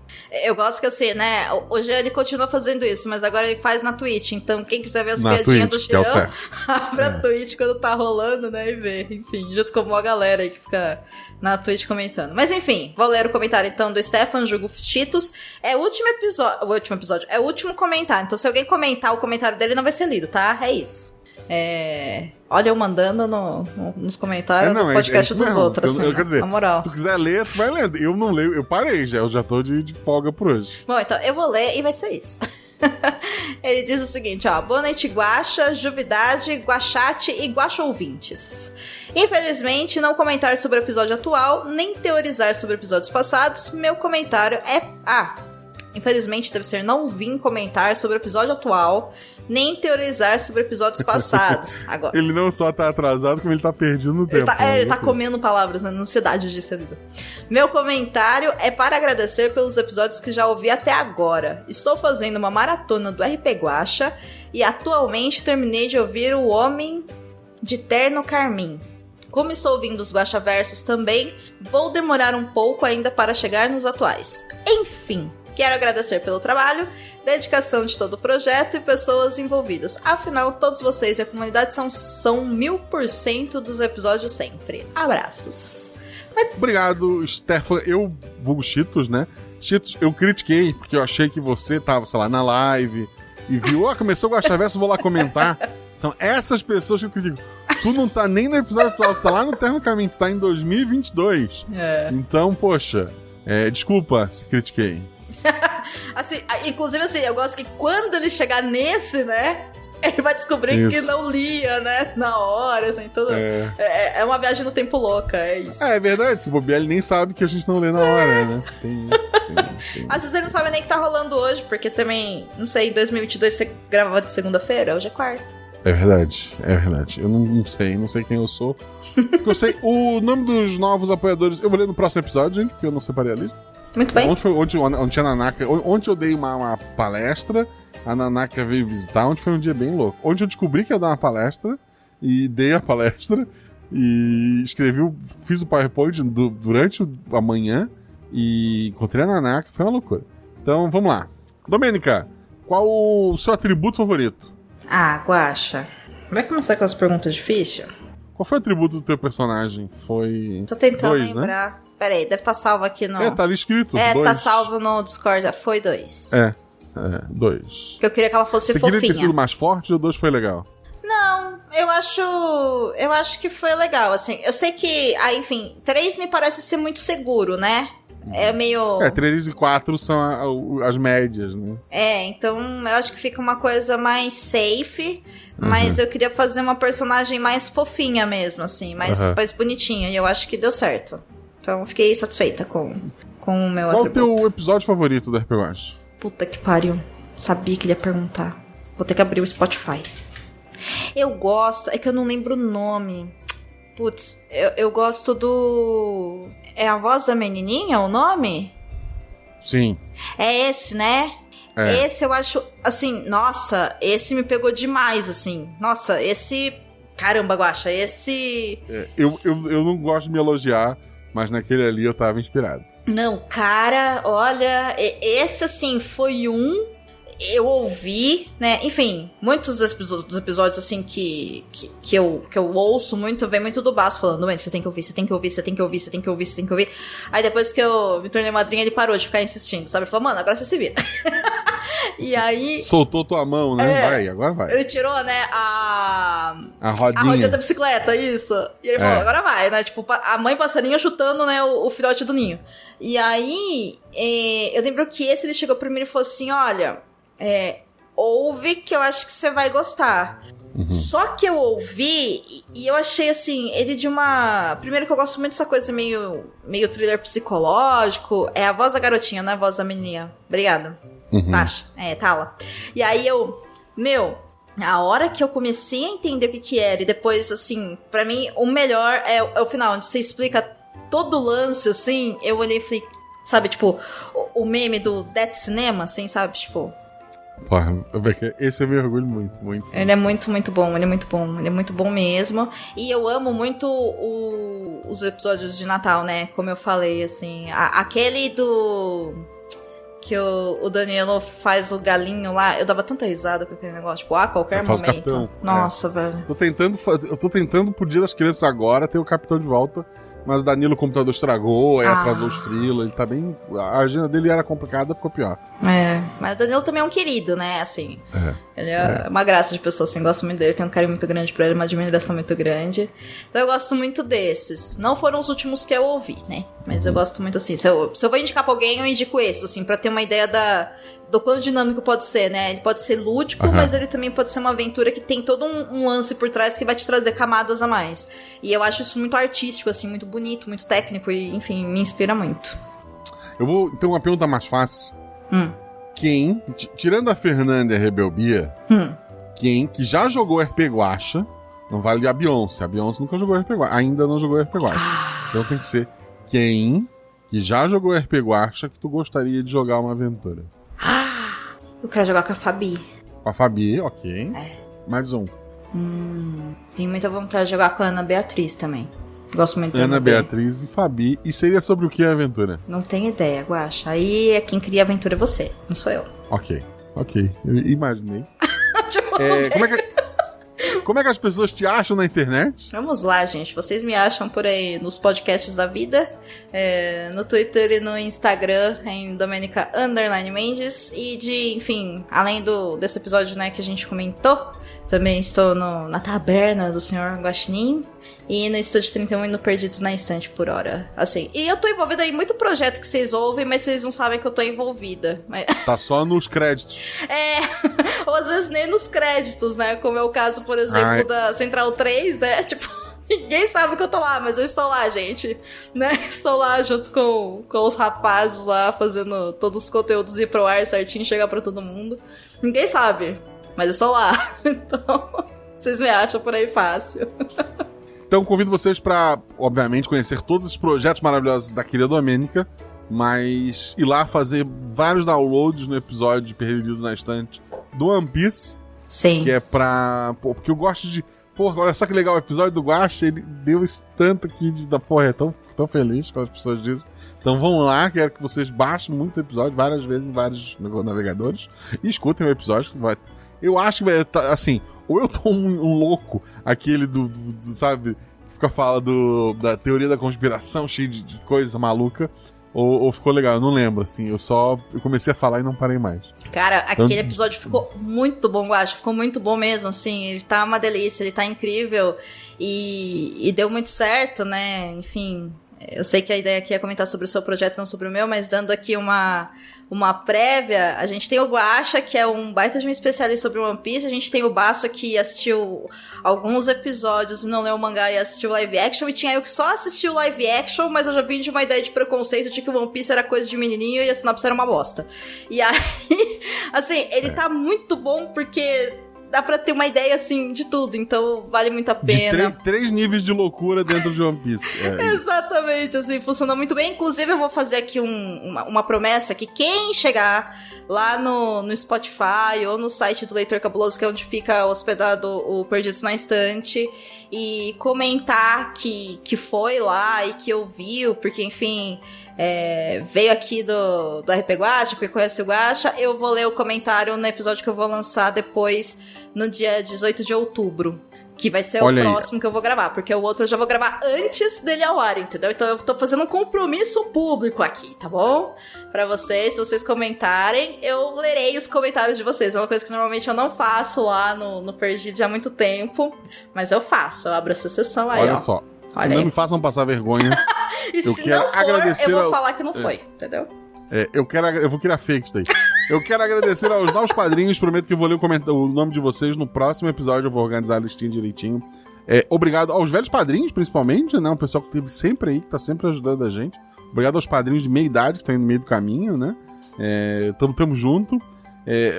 Eu gosto que assim, né, o Jean ele continua fazendo isso, mas agora ele faz na Twitch, então quem quiser ver as piadinhas do Jean, abre a Twitch quando tá rolando, né, e vê, enfim, junto com a galera aí que fica na Twitch comentando. Mas enfim, vou ler o comentário então do Stefan Jugo Cheetos. É o último episódio, é o último comentário, então se alguém comentar o comentário dele não vai ser lido, tá? É isso. Olha, eu mandando nos comentários do podcast dos outros, assim, quer dizer, na moral. Se tu quiser ler, tu vai lendo. Eu não leio, eu parei já, eu já tô de folga por hoje. Bom, então eu vou ler e vai ser isso. Ele diz o seguinte, ó: boa noite, Guaxa, Juvidade, Guaxate e Guaxa ouvintes. Infelizmente, não comentar sobre o episódio atual, nem teorizar sobre episódios passados. Meu comentário é... infelizmente, deve ser não vim comentar sobre o episódio atual, nem teorizar sobre episódios passados. Agora. Ele não só tá atrasado, como ele tá perdido no tempo. Ele tá comendo palavras, né? Na ansiedade de ser lido. Meu comentário é para agradecer pelos episódios que já ouvi até agora. Estou fazendo uma maratona do RP Guaxa e atualmente terminei de ouvir O Homem de Terno Carmim. Como estou ouvindo os Guaxaversos também, vou demorar um pouco ainda para chegar nos atuais. Enfim, quero agradecer pelo trabalho, dedicação de todo o projeto e pessoas envolvidas. Afinal, todos vocês e a comunidade são 1000% dos episódios sempre. Abraços. Obrigado, Stefan. Eu vulgo Cheetos, né? Cheetos, eu critiquei, porque eu achei que você tava, sei lá, na live e viu, começou o Guaxaverso, vou lá comentar. São essas pessoas que eu critico. Tu não tá nem no episódio atual, tu tá lá no Terno Caminho, tu tá em 2022. Então, poxa, desculpa se critiquei. Assim, inclusive assim, eu gosto que quando ele chegar nesse, né, ele vai descobrir que não lia, né, na hora, assim, tudo. É uma viagem no tempo louca, é isso. É verdade, se bobear, ele nem sabe que a gente não lê na hora, né? Tem isso. Às vezes ele não sabe nem o que tá rolando hoje, porque também, não sei, em 2022 você gravava de segunda-feira, hoje é quarta. É verdade. Eu não sei quem eu sou. Eu sei o nome dos novos apoiadores, eu vou ler no próximo episódio, gente, porque eu não separei a lista. Muito bem. Ontem tinha a Nanaka. Ontem eu dei uma palestra, a Nanaka veio visitar, ontem foi um dia bem louco. Ontem eu descobri que ia dar uma palestra, e dei a palestra, e fiz o PowerPoint durante a manhã, e encontrei a Nanaka, foi uma loucura. Então, vamos lá. Domênica, qual o seu atributo favorito? Guaxa, vai começar com as perguntas difíceis? Qual foi o atributo do teu personagem? Foi... Tô tentando 2, lembrar. Né? Peraí, deve estar salvo aqui no... tá ali escrito, 2. Tá salvo no Discord, foi 2. 2. Porque eu queria que ela fosse fofinha. Você queria ter sido mais forte ou 2 foi legal? Não, eu acho que foi legal, assim. Eu sei que, enfim, 3 me parece ser muito seguro, né? É meio... 3 e 4 são as médias, né? Então eu acho que fica uma coisa mais safe, mas eu queria fazer uma personagem mais fofinha mesmo, assim, mais bonitinha, e eu acho que deu certo. Então fiquei satisfeita com o meu atributo. Qual o teu episódio favorito do RPG Watch? Puta que pariu, sabia que ele ia perguntar. Vou ter que abrir o Spotify. Eu gosto, é que eu não lembro o nome. Putz, eu gosto do... É a voz da menininha o nome? Sim. É esse, né? Esse eu acho, assim, nossa, esse me pegou demais, assim. Nossa, esse... Caramba, Guaxa, esse... Eu não gosto de me elogiar, mas naquele ali eu tava inspirado. Não, cara, olha, esse, assim, foi eu ouvi, né, enfim, muitos dos episódios, assim, que eu ouço muito, vem muito do Baço falando, você tem que ouvir, você tem que ouvir, você tem que ouvir, você tem que ouvir, você tem que ouvir. Aí depois que eu me tornei madrinha, ele parou de ficar insistindo, sabe? Ele falou, mano, agora você se vira. E aí... Soltou tua mão, né? Agora vai. Ele tirou, né, a rodinha da bicicleta, isso. E ele falou, agora vai, né? Tipo, a mãe passarinho chutando, né, o filhote do ninho. E aí, eu lembro que ele chegou pra mim e falou assim, olha... ouve que eu acho que você vai gostar. Só que eu ouvi e eu achei, assim, ele de uma... Primeiro que eu gosto muito dessa coisa meio thriller psicológico. É a voz da garotinha, não é a voz da menininha. Obrigada. Tasha. Tala. E aí a hora que eu comecei a entender o que era, e depois, assim, pra mim, o melhor é o final, onde você explica todo o lance, assim, eu olhei e falei, sabe, tipo, o meme do Death Cinema, assim, sabe, tipo... Porra, esse eu me orgulho muito, muito. Ele é muito, muito bom, ele é muito bom, ele é muito bom mesmo. E eu amo muito os episódios de Natal, né, como eu falei, assim, aquele do... que o Danilo faz o galinho lá, eu dava tanta risada com aquele negócio, tipo, qualquer momento. Capitão. Nossa, velho. Eu tô tentando pro Dia das Crianças agora ter o Capitão de volta, mas o Danilo, o computador estragou, aí atrasou os freela, ele tá bem... A agenda dele era complicada, ficou pior. Mas o Danilo também é um querido, né, assim. Ele é uma graça de pessoa, assim, gosto muito dele, tenho um carinho muito grande pra ele, uma admiração muito grande. Então eu gosto muito desses. Não foram os últimos que eu ouvi, né, mas eu gosto muito, assim, se eu vou indicar pra alguém, eu indico esses, assim, pra ter uma ideia do quão dinâmico pode ser, né? Ele pode ser lúdico, mas ele também pode ser uma aventura que tem todo um lance por trás que vai te trazer camadas a mais. E eu acho isso muito artístico, assim, muito bonito, muito técnico e, enfim, me inspira muito. Eu vou ter uma pergunta mais fácil. Quem, tirando a Fernanda e a Rebel Bia, quem que já jogou RP Guacha, não vale a Beyoncé nunca jogou RP Guacha, ainda não jogou RP Guacha. Então tem que ser quem que já jogou RP Guacha que tu gostaria de jogar uma aventura. Eu quero jogar com a Fabi. Com a Fabi, ok. Mais um. Tenho muita vontade de jogar com a Ana Beatriz também. Gosto muito da Ana Beatriz e Fabi. E seria sobre o que a aventura? Não tenho ideia, Guaxa. Aí quem cria a aventura é você, não sou eu. Ok. Eu imaginei. Como é que as pessoas te acham na internet? Vamos lá, gente. Vocês me acham por aí nos podcasts da vida, no Twitter e no Instagram, em Domenica_Mendes. E enfim, além desse episódio, né, que a gente comentou, também estou na taberna do Sr. Guaxinim e no Estúdio 31 e no Perdidos na Estante por hora. Assim, e eu tô envolvida em muito projeto que vocês ouvem, mas vocês não sabem que eu tô envolvida. Mas... Tá só nos créditos. Ou às vezes nem nos créditos, né? Como é o caso, por exemplo, da Central 3, né? Tipo, ninguém sabe que eu tô lá, mas eu estou lá, gente. Né? Estou lá junto com os rapazes lá, fazendo todos os conteúdos ir pro ar certinho, chegar pra todo mundo. Ninguém sabe, mas eu estou lá. Então, vocês me acham por aí fácil. Então convido vocês para, obviamente, conhecer todos os projetos maravilhosos da querida Domênica, mas ir lá fazer vários downloads no episódio de Perdido na Estante do One Piece. Sim. Que é pra... porque eu gosto de... Porra, olha só que legal o episódio do Guaxa, ele deu esse tanto aqui da porra, tão feliz, como as pessoas dizem. Então vão lá, quero que vocês baixem muito o episódio, várias vezes em vários navegadores, e escutem o episódio. Eu acho que vai estar, assim... Ou eu tô um louco, aquele do sabe, que fica falando da teoria da conspiração, cheio de coisa maluca, ou ficou legal, eu não lembro, assim, eu comecei a falar e não parei mais. Cara, aquele episódio ficou muito bom, eu acho, ficou muito bom mesmo, assim, ele tá uma delícia, ele tá incrível, e deu muito certo, né, enfim... Eu sei que a ideia aqui é comentar sobre o seu projeto, não sobre o meu, mas dando aqui uma prévia, a gente tem o Guaxa, que é um baita de um especialista sobre One Piece, a gente tem o Basso, que assistiu alguns episódios e não leu o mangá e assistiu live action, e tinha eu que só assistiu live action, mas eu já vim de uma ideia de preconceito de que o One Piece era coisa de menininho e a sinopse era uma bosta. E aí, assim, ele tá muito bom porque... Dá pra ter uma ideia, assim, de tudo. Então, vale muito a pena. De três níveis de loucura dentro de One Piece. Exatamente, assim, funciona muito bem. Inclusive, eu vou fazer aqui uma promessa que quem chegar lá no Spotify ou no site do Leitor Cabuloso, que é onde fica hospedado o Perdidos na Estante, e comentar que foi lá e que ouviu, porque, enfim... veio aqui do RP Guacha, porque conhece o Guacha, eu vou ler o comentário no episódio que eu vou lançar depois, no dia 18 de outubro, que vai ser o próximo que eu vou gravar, porque o outro eu já vou gravar antes dele ao ar, entendeu? Então eu tô fazendo um compromisso público aqui, tá bom? Pra vocês, se vocês comentarem, eu lerei os comentários de vocês, é uma coisa que normalmente eu não faço lá no Perdido há muito tempo, mas eu faço, eu abro essa sessão aí, Olha só. Olha não aí. me façam passar vergonha. E se não for, eu vou falar que não foi, entendeu? Eu vou criar fakes daí. Eu quero agradecer aos novos padrinhos. Prometo que eu vou ler o nome de vocês no próximo episódio. Eu vou organizar a listinha direitinho. Obrigado aos velhos padrinhos, principalmente, né? O pessoal que esteve sempre aí, que tá sempre ajudando a gente. Obrigado aos padrinhos de meia idade, que estão aí no meio do caminho, né? Tamo junto.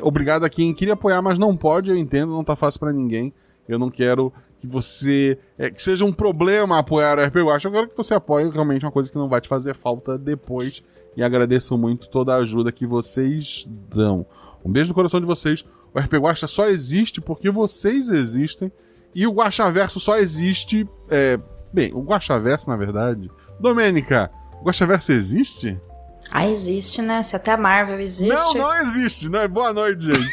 Obrigado a quem queria apoiar, mas não pode, eu entendo, não tá fácil pra ninguém. Eu não quero que você... que seja um problema apoiar o RP Guacha. Eu quero que você apoie realmente uma coisa que não vai te fazer falta depois. E agradeço muito toda a ajuda que vocês dão. Um beijo no coração de vocês. O RP Guacha só existe porque vocês existem. E o Guaxaverso só existe... Bem, o Guaxaverso, na verdade... Domênica, o Guaxaverso existe? Ah, existe, né? Se até a Marvel existe... Não existe, né? Boa noite, gente.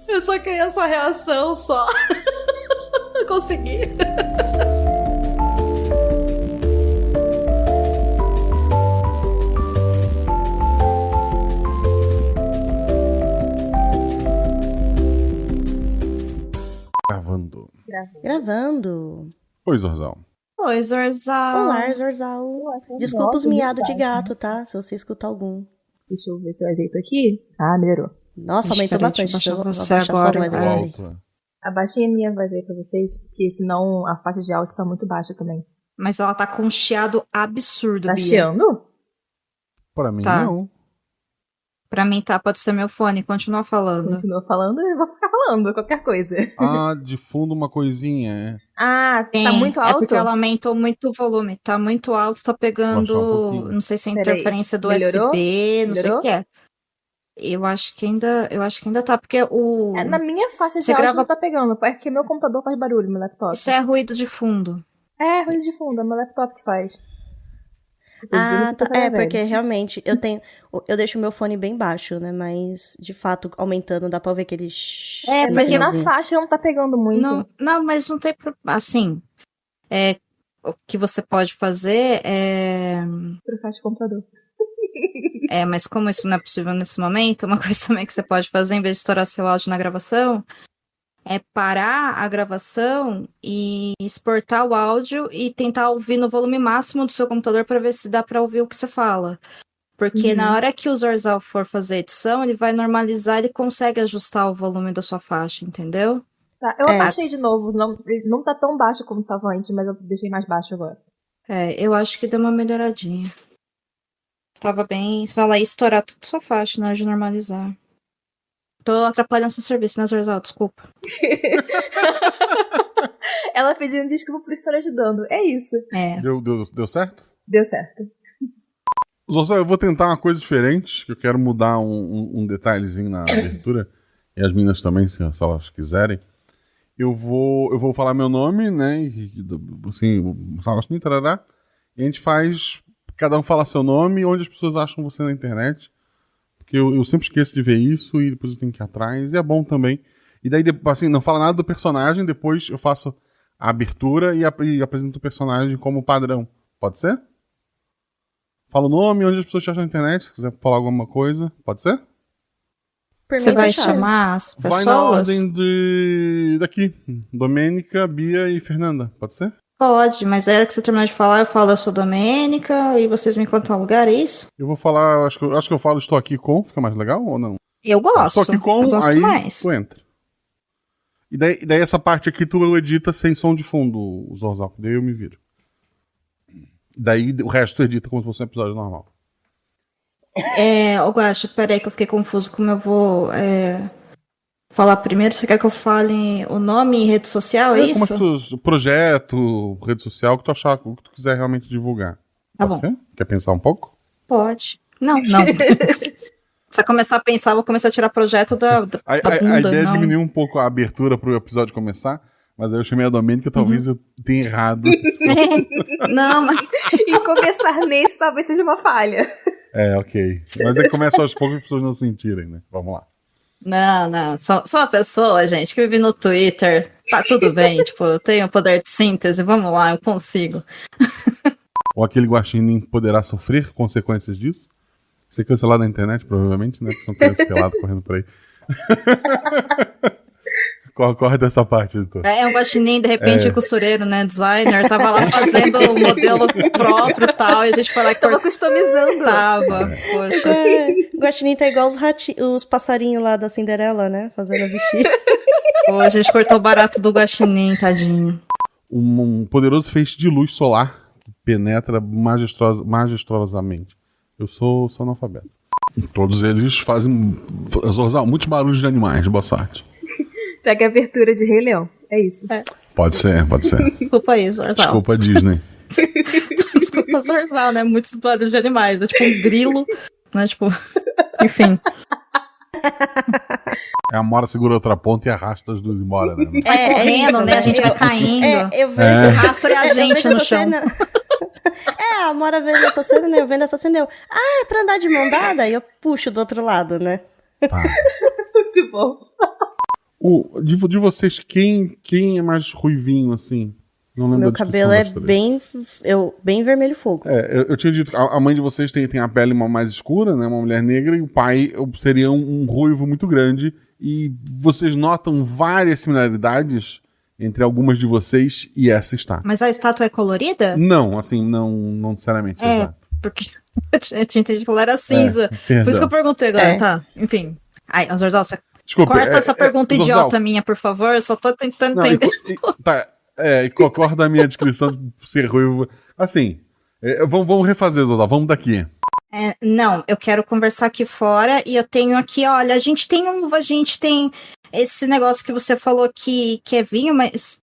Eu só queria sua reação, só. Consegui. Gravando. Oi, Zorzal. Oi, Zorzal. Olá, Zorzal. Desculpa os miados de gato, tá? Se você escutar algum. Deixa eu ver se eu ajeito aqui. Ah, melhorou. Nossa, aumentou bastante. Deixa eu Você agora. Abaixei a minha voz aí pra vocês, porque senão a faixa de áudio tá muito baixa também. Mas ela tá com um chiado absurdo, Tá Bia. chiando? Pra mim, Tá. não. Pra mim tá, pode ser meu fone, continua falando. Continua falando, eu vou ficar falando qualquer coisa. De fundo uma coisinha, Ah, Sim, tá muito alto? É porque ela aumentou muito o volume. Tá muito alto, tá Baixar um pegando. pouquinho. Não sei se é Peraí, interferência do melhorou? USB, não sei Melhorou? o que é. Eu acho que ainda tá, porque o. Na minha faixa de Você áudio grava- não tá pegando, é porque meu computador faz barulho, meu laptop. Isso é ruído de fundo. É, ruído de fundo, é meu laptop que faz. Eu tô dizendo Ah, que tá. tô velha. Porque realmente eu deixo o meu fone bem baixo, né? Mas, de fato, aumentando, dá pra ouvir aquele... É, porque porque na finalzinho. faixa não tá pegando muito. Não, mas não tem. Assim. O que você pode fazer é. Trocar de computador. Mas como isso não é possível nesse momento, uma coisa também que você pode fazer, em vez de estourar seu áudio na gravação, é parar a gravação e exportar o áudio e tentar ouvir no volume máximo do seu computador para ver se dá para ouvir o que você fala. Porque na hora que o Zorzal for fazer a edição, ele vai normalizar, ele consegue ajustar o volume da sua faixa, entendeu? Tá, eu abaixei de novo. Ele não tá tão baixo como tava antes, mas eu deixei mais baixo agora. Eu acho que deu uma melhoradinha. Tava bem. Só ela ia estourar tudo sua faixa na hora de normalizar. Tô atrapalhando seu serviço, né, Zorzal? Desculpa. Ela pedindo desculpa por estar ajudando. É isso. Deu certo? Deu certo. Zorzal, eu vou tentar uma coisa diferente, que eu quero mudar um detalhezinho na abertura. E as meninas também, se elas quiserem. Eu vou falar meu nome, né? Assim, Salgostinho, tarará. E a gente faz. Cada um fala seu nome, onde as pessoas acham você na internet. Porque eu sempre esqueço de ver isso e depois eu tenho que ir atrás. E é bom também. E daí, assim, não fala nada do personagem, depois eu faço a abertura e apresento o personagem como padrão. Pode ser? Fala o nome, onde as pessoas te acham na internet. Se quiser falar alguma coisa, pode ser? Você vai chamar as pessoas? Vai na ordem daqui. Domênica, Bia e Fernanda. Pode ser? Pode, mas é que você terminar de falar, eu falo, eu sou Domênica, e vocês me contam o lugar, é isso? Eu vou falar, acho que eu falo estou aqui com, fica mais legal ou não? Eu gosto. Estou aqui com, eu gosto aí mais. tu entra. E daí essa parte aqui tu edita sem som de fundo, os Zorzal, daí eu me viro. Daí o resto tu edita como se fosse um episódio normal. Ô Guaxa, peraí que eu fiquei confuso como eu vou falar primeiro. Você quer que eu fale o nome e rede social, é Como isso? as pessoas, projeto, rede social, que tu achar, o que tu quiser realmente divulgar. Tá Pode bom. ser? Quer pensar um pouco? Pode. Não. Se eu começar a pensar, eu vou começar a tirar projeto da bunda. A ideia não. é diminuir um pouco a abertura pro episódio começar, mas aí eu chamei a Domênica, talvez eu tenha errado. Não, mas... E começar nesse talvez seja uma falha. Ok. Mas aí começa aos poucos as pessoas não sentirem, né? Vamos lá. Não. Sou uma pessoa, gente, que vive no Twitter. Tá tudo bem, tipo, eu tenho poder de síntese, vamos lá, eu consigo. Ou aquele guaxinim poderá sofrer consequências disso? Ser cancelado na internet, provavelmente, né? Porque são crianças peladas correndo por aí. Corta essa parte, editor. É um guaxinim, de repente, costureiro, né? Designer, tava lá fazendo o modelo próprio e tal, e a gente foi lá e Tava customizando. Tava, poxa. O Guaxinim tá igual os passarinhos lá da Cinderela, né? Fazendo a vestir. Pô, a gente cortou o barato do guaxinim, tadinho. Um poderoso feixe de luz solar que penetra majestosamente. Eu sou analfabeto. Todos eles fazem muitos barulhos de animais. Boa sorte. Pega a abertura de Rei Leão. É isso. Pode ser. Desculpa aí, Zorzal. Desculpa, Disney. Desculpa, Zorzal, né? Muitos barulhos de animais. É tipo um grilo, né? Tipo, enfim. A Amora segura outra ponta e arrasta as duas embora, né? Vai correndo, isso, né? A gente vai caindo. Eu vejo. O rastro é a gente no chão. A Amora vendo essa cena, né? Eu vendo essa cena, é pra andar de mão dada? E eu puxo do outro lado, né? Tá. Muito bom. De vocês, quem é mais ruivinho, assim? Não lembro Meu da descrição cabelo é das três. bem vermelho fogo. Eu tinha dito que a mãe de vocês tem a pele mais escura, né? Uma mulher negra, e o pai seria um ruivo muito grande. E vocês notam várias similaridades entre algumas de vocês e essa estátua. Mas a estátua é colorida? Não, assim, não necessariamente, exato. Porque eu tinha entendido que ela era cinza. Por isso que eu perguntei agora, tá? Enfim. Ai, Zorzal, você Desculpa, corta essa pergunta Zorzal, idiota minha, por favor. Eu só tô tentando entender. E concorda a minha descrição de ser ruivo. Assim, vamos refazer, Zorzal, vamos daqui. Não, eu quero conversar aqui fora e eu tenho aqui, olha, a gente tem uva, a gente tem esse negócio que você falou que é vinho, mas...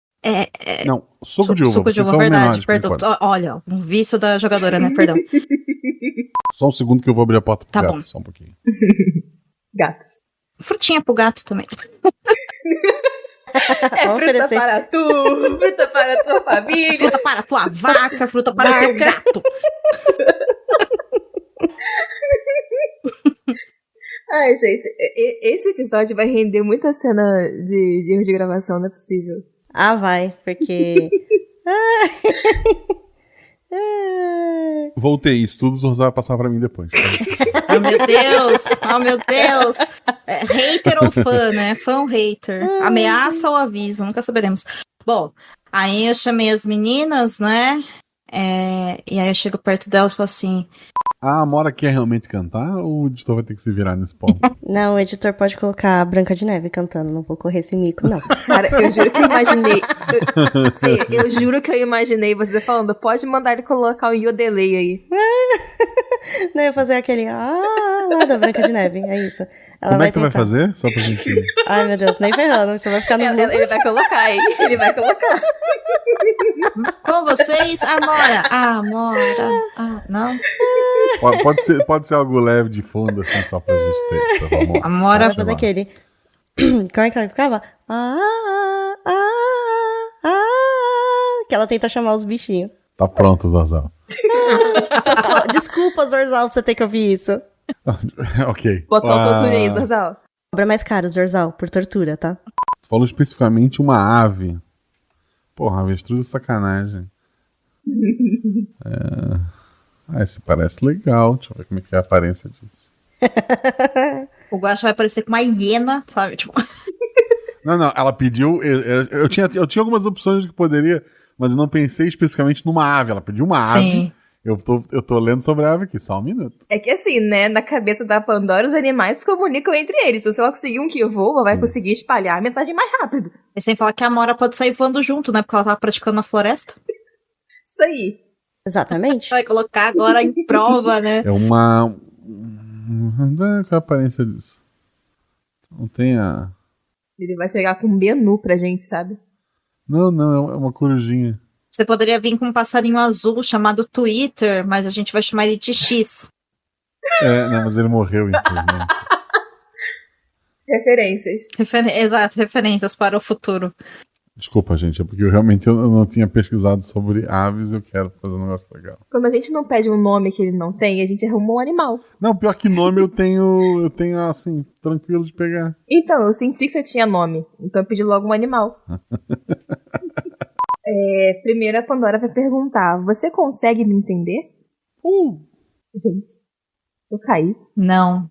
Não, suco de uva. Suco de vocês uva, são verdade, menores, perdão. Olha, um vício da jogadora, né? Perdão. Só um segundo que eu vou abrir a porta pro Tá gato, bom. só um pouquinho. Gatos. Frutinha pro gato também. Vamos fruta oferecer. para tu, fruta para a tua família. Fruta para a tua vaca, fruta para o teu gato. Ai, gente, esse episódio vai render muita cena de erro de gravação, não é possível. Vai, porque... Voltei, isso tudo o Zorzal vai passar pra mim depois. Oh, meu Deus. Hater ou fã, né? Fã ou hater? Ameaça ou aviso? Nunca saberemos. Bom, aí eu chamei as meninas, né? E aí eu chego perto delas e falo assim... A Amora quer realmente cantar ou o editor vai ter que se virar nesse ponto? Não, o editor pode colocar a Branca de Neve cantando, não vou correr esse mico, não. Cara, eu juro que eu imaginei... Eu juro que eu imaginei você falando, pode mandar ele colocar um Yodelei aí. Não, eu ia fazer aquele lá da Branca de Neve, é isso. Ela Como é que tu vai tentar. fazer? Só pra gente... Ai, meu Deus, nem ferrando, você vai ficar no Ele vai colocar, hein? Ele vai colocar. Com vocês, Amora. Não? Pode ser algo leve de fundo, assim, só pra gente ter. Tá, vamos lá. Amora. Vai fazer aquele... Como é que ela ficava? Que ela tenta chamar os bichinhos. Tá pronto, Zorzal. Desculpa, Zorzal, você ter que ouvir isso. Ok. Botou o tortura aí, Zorzal. Cobra mais caro, Zorzal, por tortura, tá? Tu falou especificamente uma ave. Porra, avestruz é sacanagem. Esse parece legal. Deixa eu ver como é que é a aparência disso. O Guaxa vai parecer com uma hiena, sabe? Tipo... Não, ela pediu... Eu tinha algumas opções de que poderia, mas eu não pensei especificamente numa ave. Ela pediu uma ave. Sim. Eu tô lendo sobre a ave aqui, só um minuto. É que assim, né, na cabeça da Pandora, os animais se comunicam entre eles. Se ela conseguir um que voa, vai conseguir espalhar a mensagem mais rápido. E sem falar que a Amora pode sair voando junto, né? Porque ela tava praticando na floresta. Isso aí. Exatamente. Vai colocar agora em prova, né? É uma... Qual é a aparência disso? Não tem a... Ele vai chegar com um menu pra gente, sabe? Não, é uma corujinha. Você poderia vir com um passarinho azul chamado Twitter, mas a gente vai chamar ele de X. Não, mas ele morreu, infelizmente. Referências. Exato, referências para o futuro. Desculpa, gente, é porque eu realmente não tinha pesquisado sobre aves e eu quero fazer um negócio legal. Quando a gente não pede um nome que ele não tem, a gente arruma um animal. Não, pior que nome eu tenho assim, tranquilo de pegar. Então, eu senti que você tinha nome, então eu pedi logo um animal. Primeiro a Pandora vai perguntar, você consegue me entender? Gente, eu caí. Não.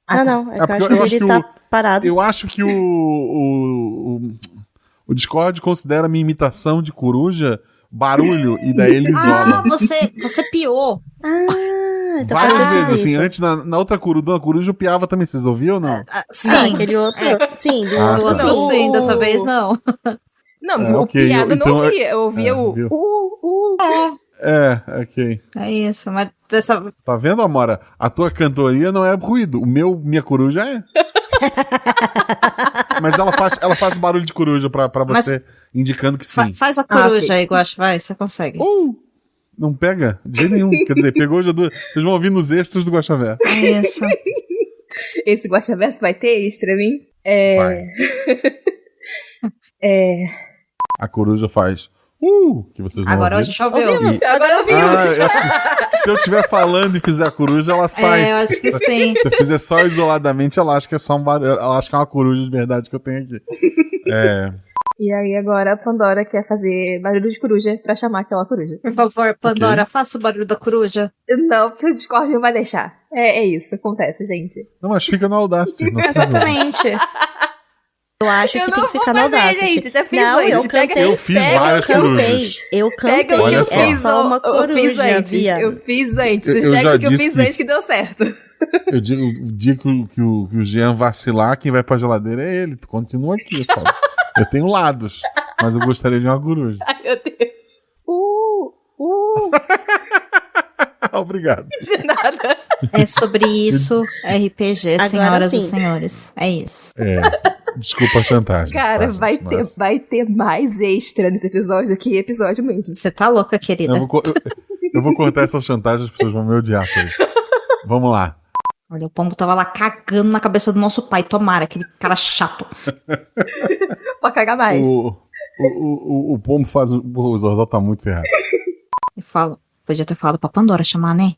Não, é que eu acho que ele tá parado. Eu acho que o o Discord considera minha imitação de coruja barulho e daí ele isola. Você piou. Então Várias faz vezes, isso. assim, antes na outra coruja eu piava também, vocês ouviam ou não? Sim. Aquele outro. Sim, do Ah, outro. tá. Não, sim, dessa vez não. Não, ok, piada eu não então ouvia. Eu ouvia viu? Ok. É isso, mas dessa... Tá vendo, Amora? A tua cantoria não é ruído. Minha coruja é. Mas ela faz barulho de coruja pra você, indicando que sim. Faz a coruja ok. aí, Guaxa, vai, você consegue. Não pega de jeito nenhum. Quer dizer, pegou já duas. Vocês vão ouvir nos extras do Guaxavé. É isso. Esse Guaxaverso vai ter extra, hein? Vai. A coruja faz. Que vocês não Agora a ouviram. gente ouviu. Ouvimos. Agora ouvimos. Eu acho que se eu estiver falando e fizer a coruja, ela sai. Eu acho que sim. Se eu fizer só isoladamente, ela acha que é só um barulho. Ela acha que é uma coruja de verdade que eu tenho aqui. E aí agora a Pandora quer fazer barulho de coruja pra chamar aquela coruja. Por favor, Pandora, faça o barulho da coruja. Não, porque o Discord não vai deixar. É isso, acontece, gente. Não, mas fica no Audacity. Não fica no- Exatamente. Eu acho que tem que ficar na Audacity. gente. Já fiz Não, antes. eu cantei. Eu fiz várias corujas. Eu Pega cantei. o que Olha eu só. fiz, só uma eu fiz coruja, antes. Bia. Eu fiz antes. Vocês Eu já pegam o que eu disse fiz que- antes que deu certo. Eu digo, o dia que o Jean vacilar, quem vai pra geladeira é ele. Tu continua aqui, só. Eu tenho lados, mas eu gostaria de uma coruja. Ai, meu Deus. Obrigado. De nada. É sobre isso, RPG, Agora senhoras e sim. senhores. É isso. Desculpa a chantagem. Cara, tá, vai gente? Nossa. ter mais extra nesse episódio do que episódio mesmo. Você tá louca, querida? Eu vou cortar essa chantagem, as pessoas vão me odiar por isso. Vamos lá. Olha, o pombo tava lá cagando na cabeça do nosso pai, tomara, aquele cara chato. Pode cagar mais. O pombo faz. O Zorzal tá muito ferrado. E fala, podia ter falado pra Pandora chamar, né?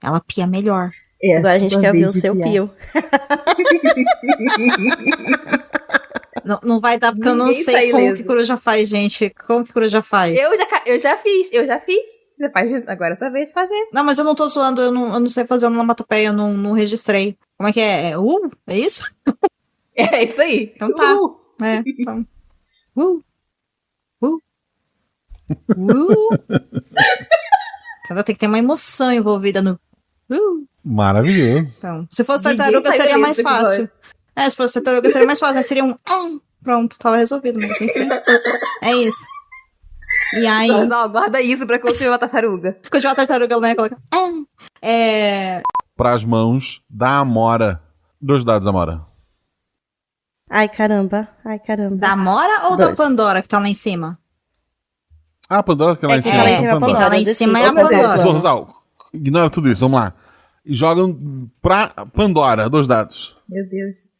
Ela pia melhor. Agora a gente quer ouvir o seu pio. Não vai dar, porque eu não Ninguém sei sai como ileso. que coruja faz, gente. Como que coruja faz? Eu já fiz. Agora é sua vez de fazer. Não, mas eu não tô zoando, eu não sei fazer onomatopeia, eu não registrei. Como é que é? É isso? É isso aí. Então tá. É, então. Então tem que ter uma emoção envolvida no. Maravilhoso. Então, se fosse Ninguém tartaruga saiu seria ileso mais do episódio. fácil. Se fosse tartaruga seria mais fácil, né? Seria um. Pronto, tava resolvido, mas enfim. É isso. E aí. Zorzal, guarda isso pra continuar a tartaruga. Ficou de uma tartaruga, né? Coloca. Pras mãos da Amora. 2 dados, Amora. Ai, caramba. Da Amora ou da 2. Pandora que tá lá em cima? Ah, a Pandora que lá em que cima. tá lá em cima é a Pandora. Pandora. Lá em eu cima decido. é a Pandora. Zorzal, ignora tudo isso, vamos lá. E jogam pra Pandora, 2 dados. Meu Deus.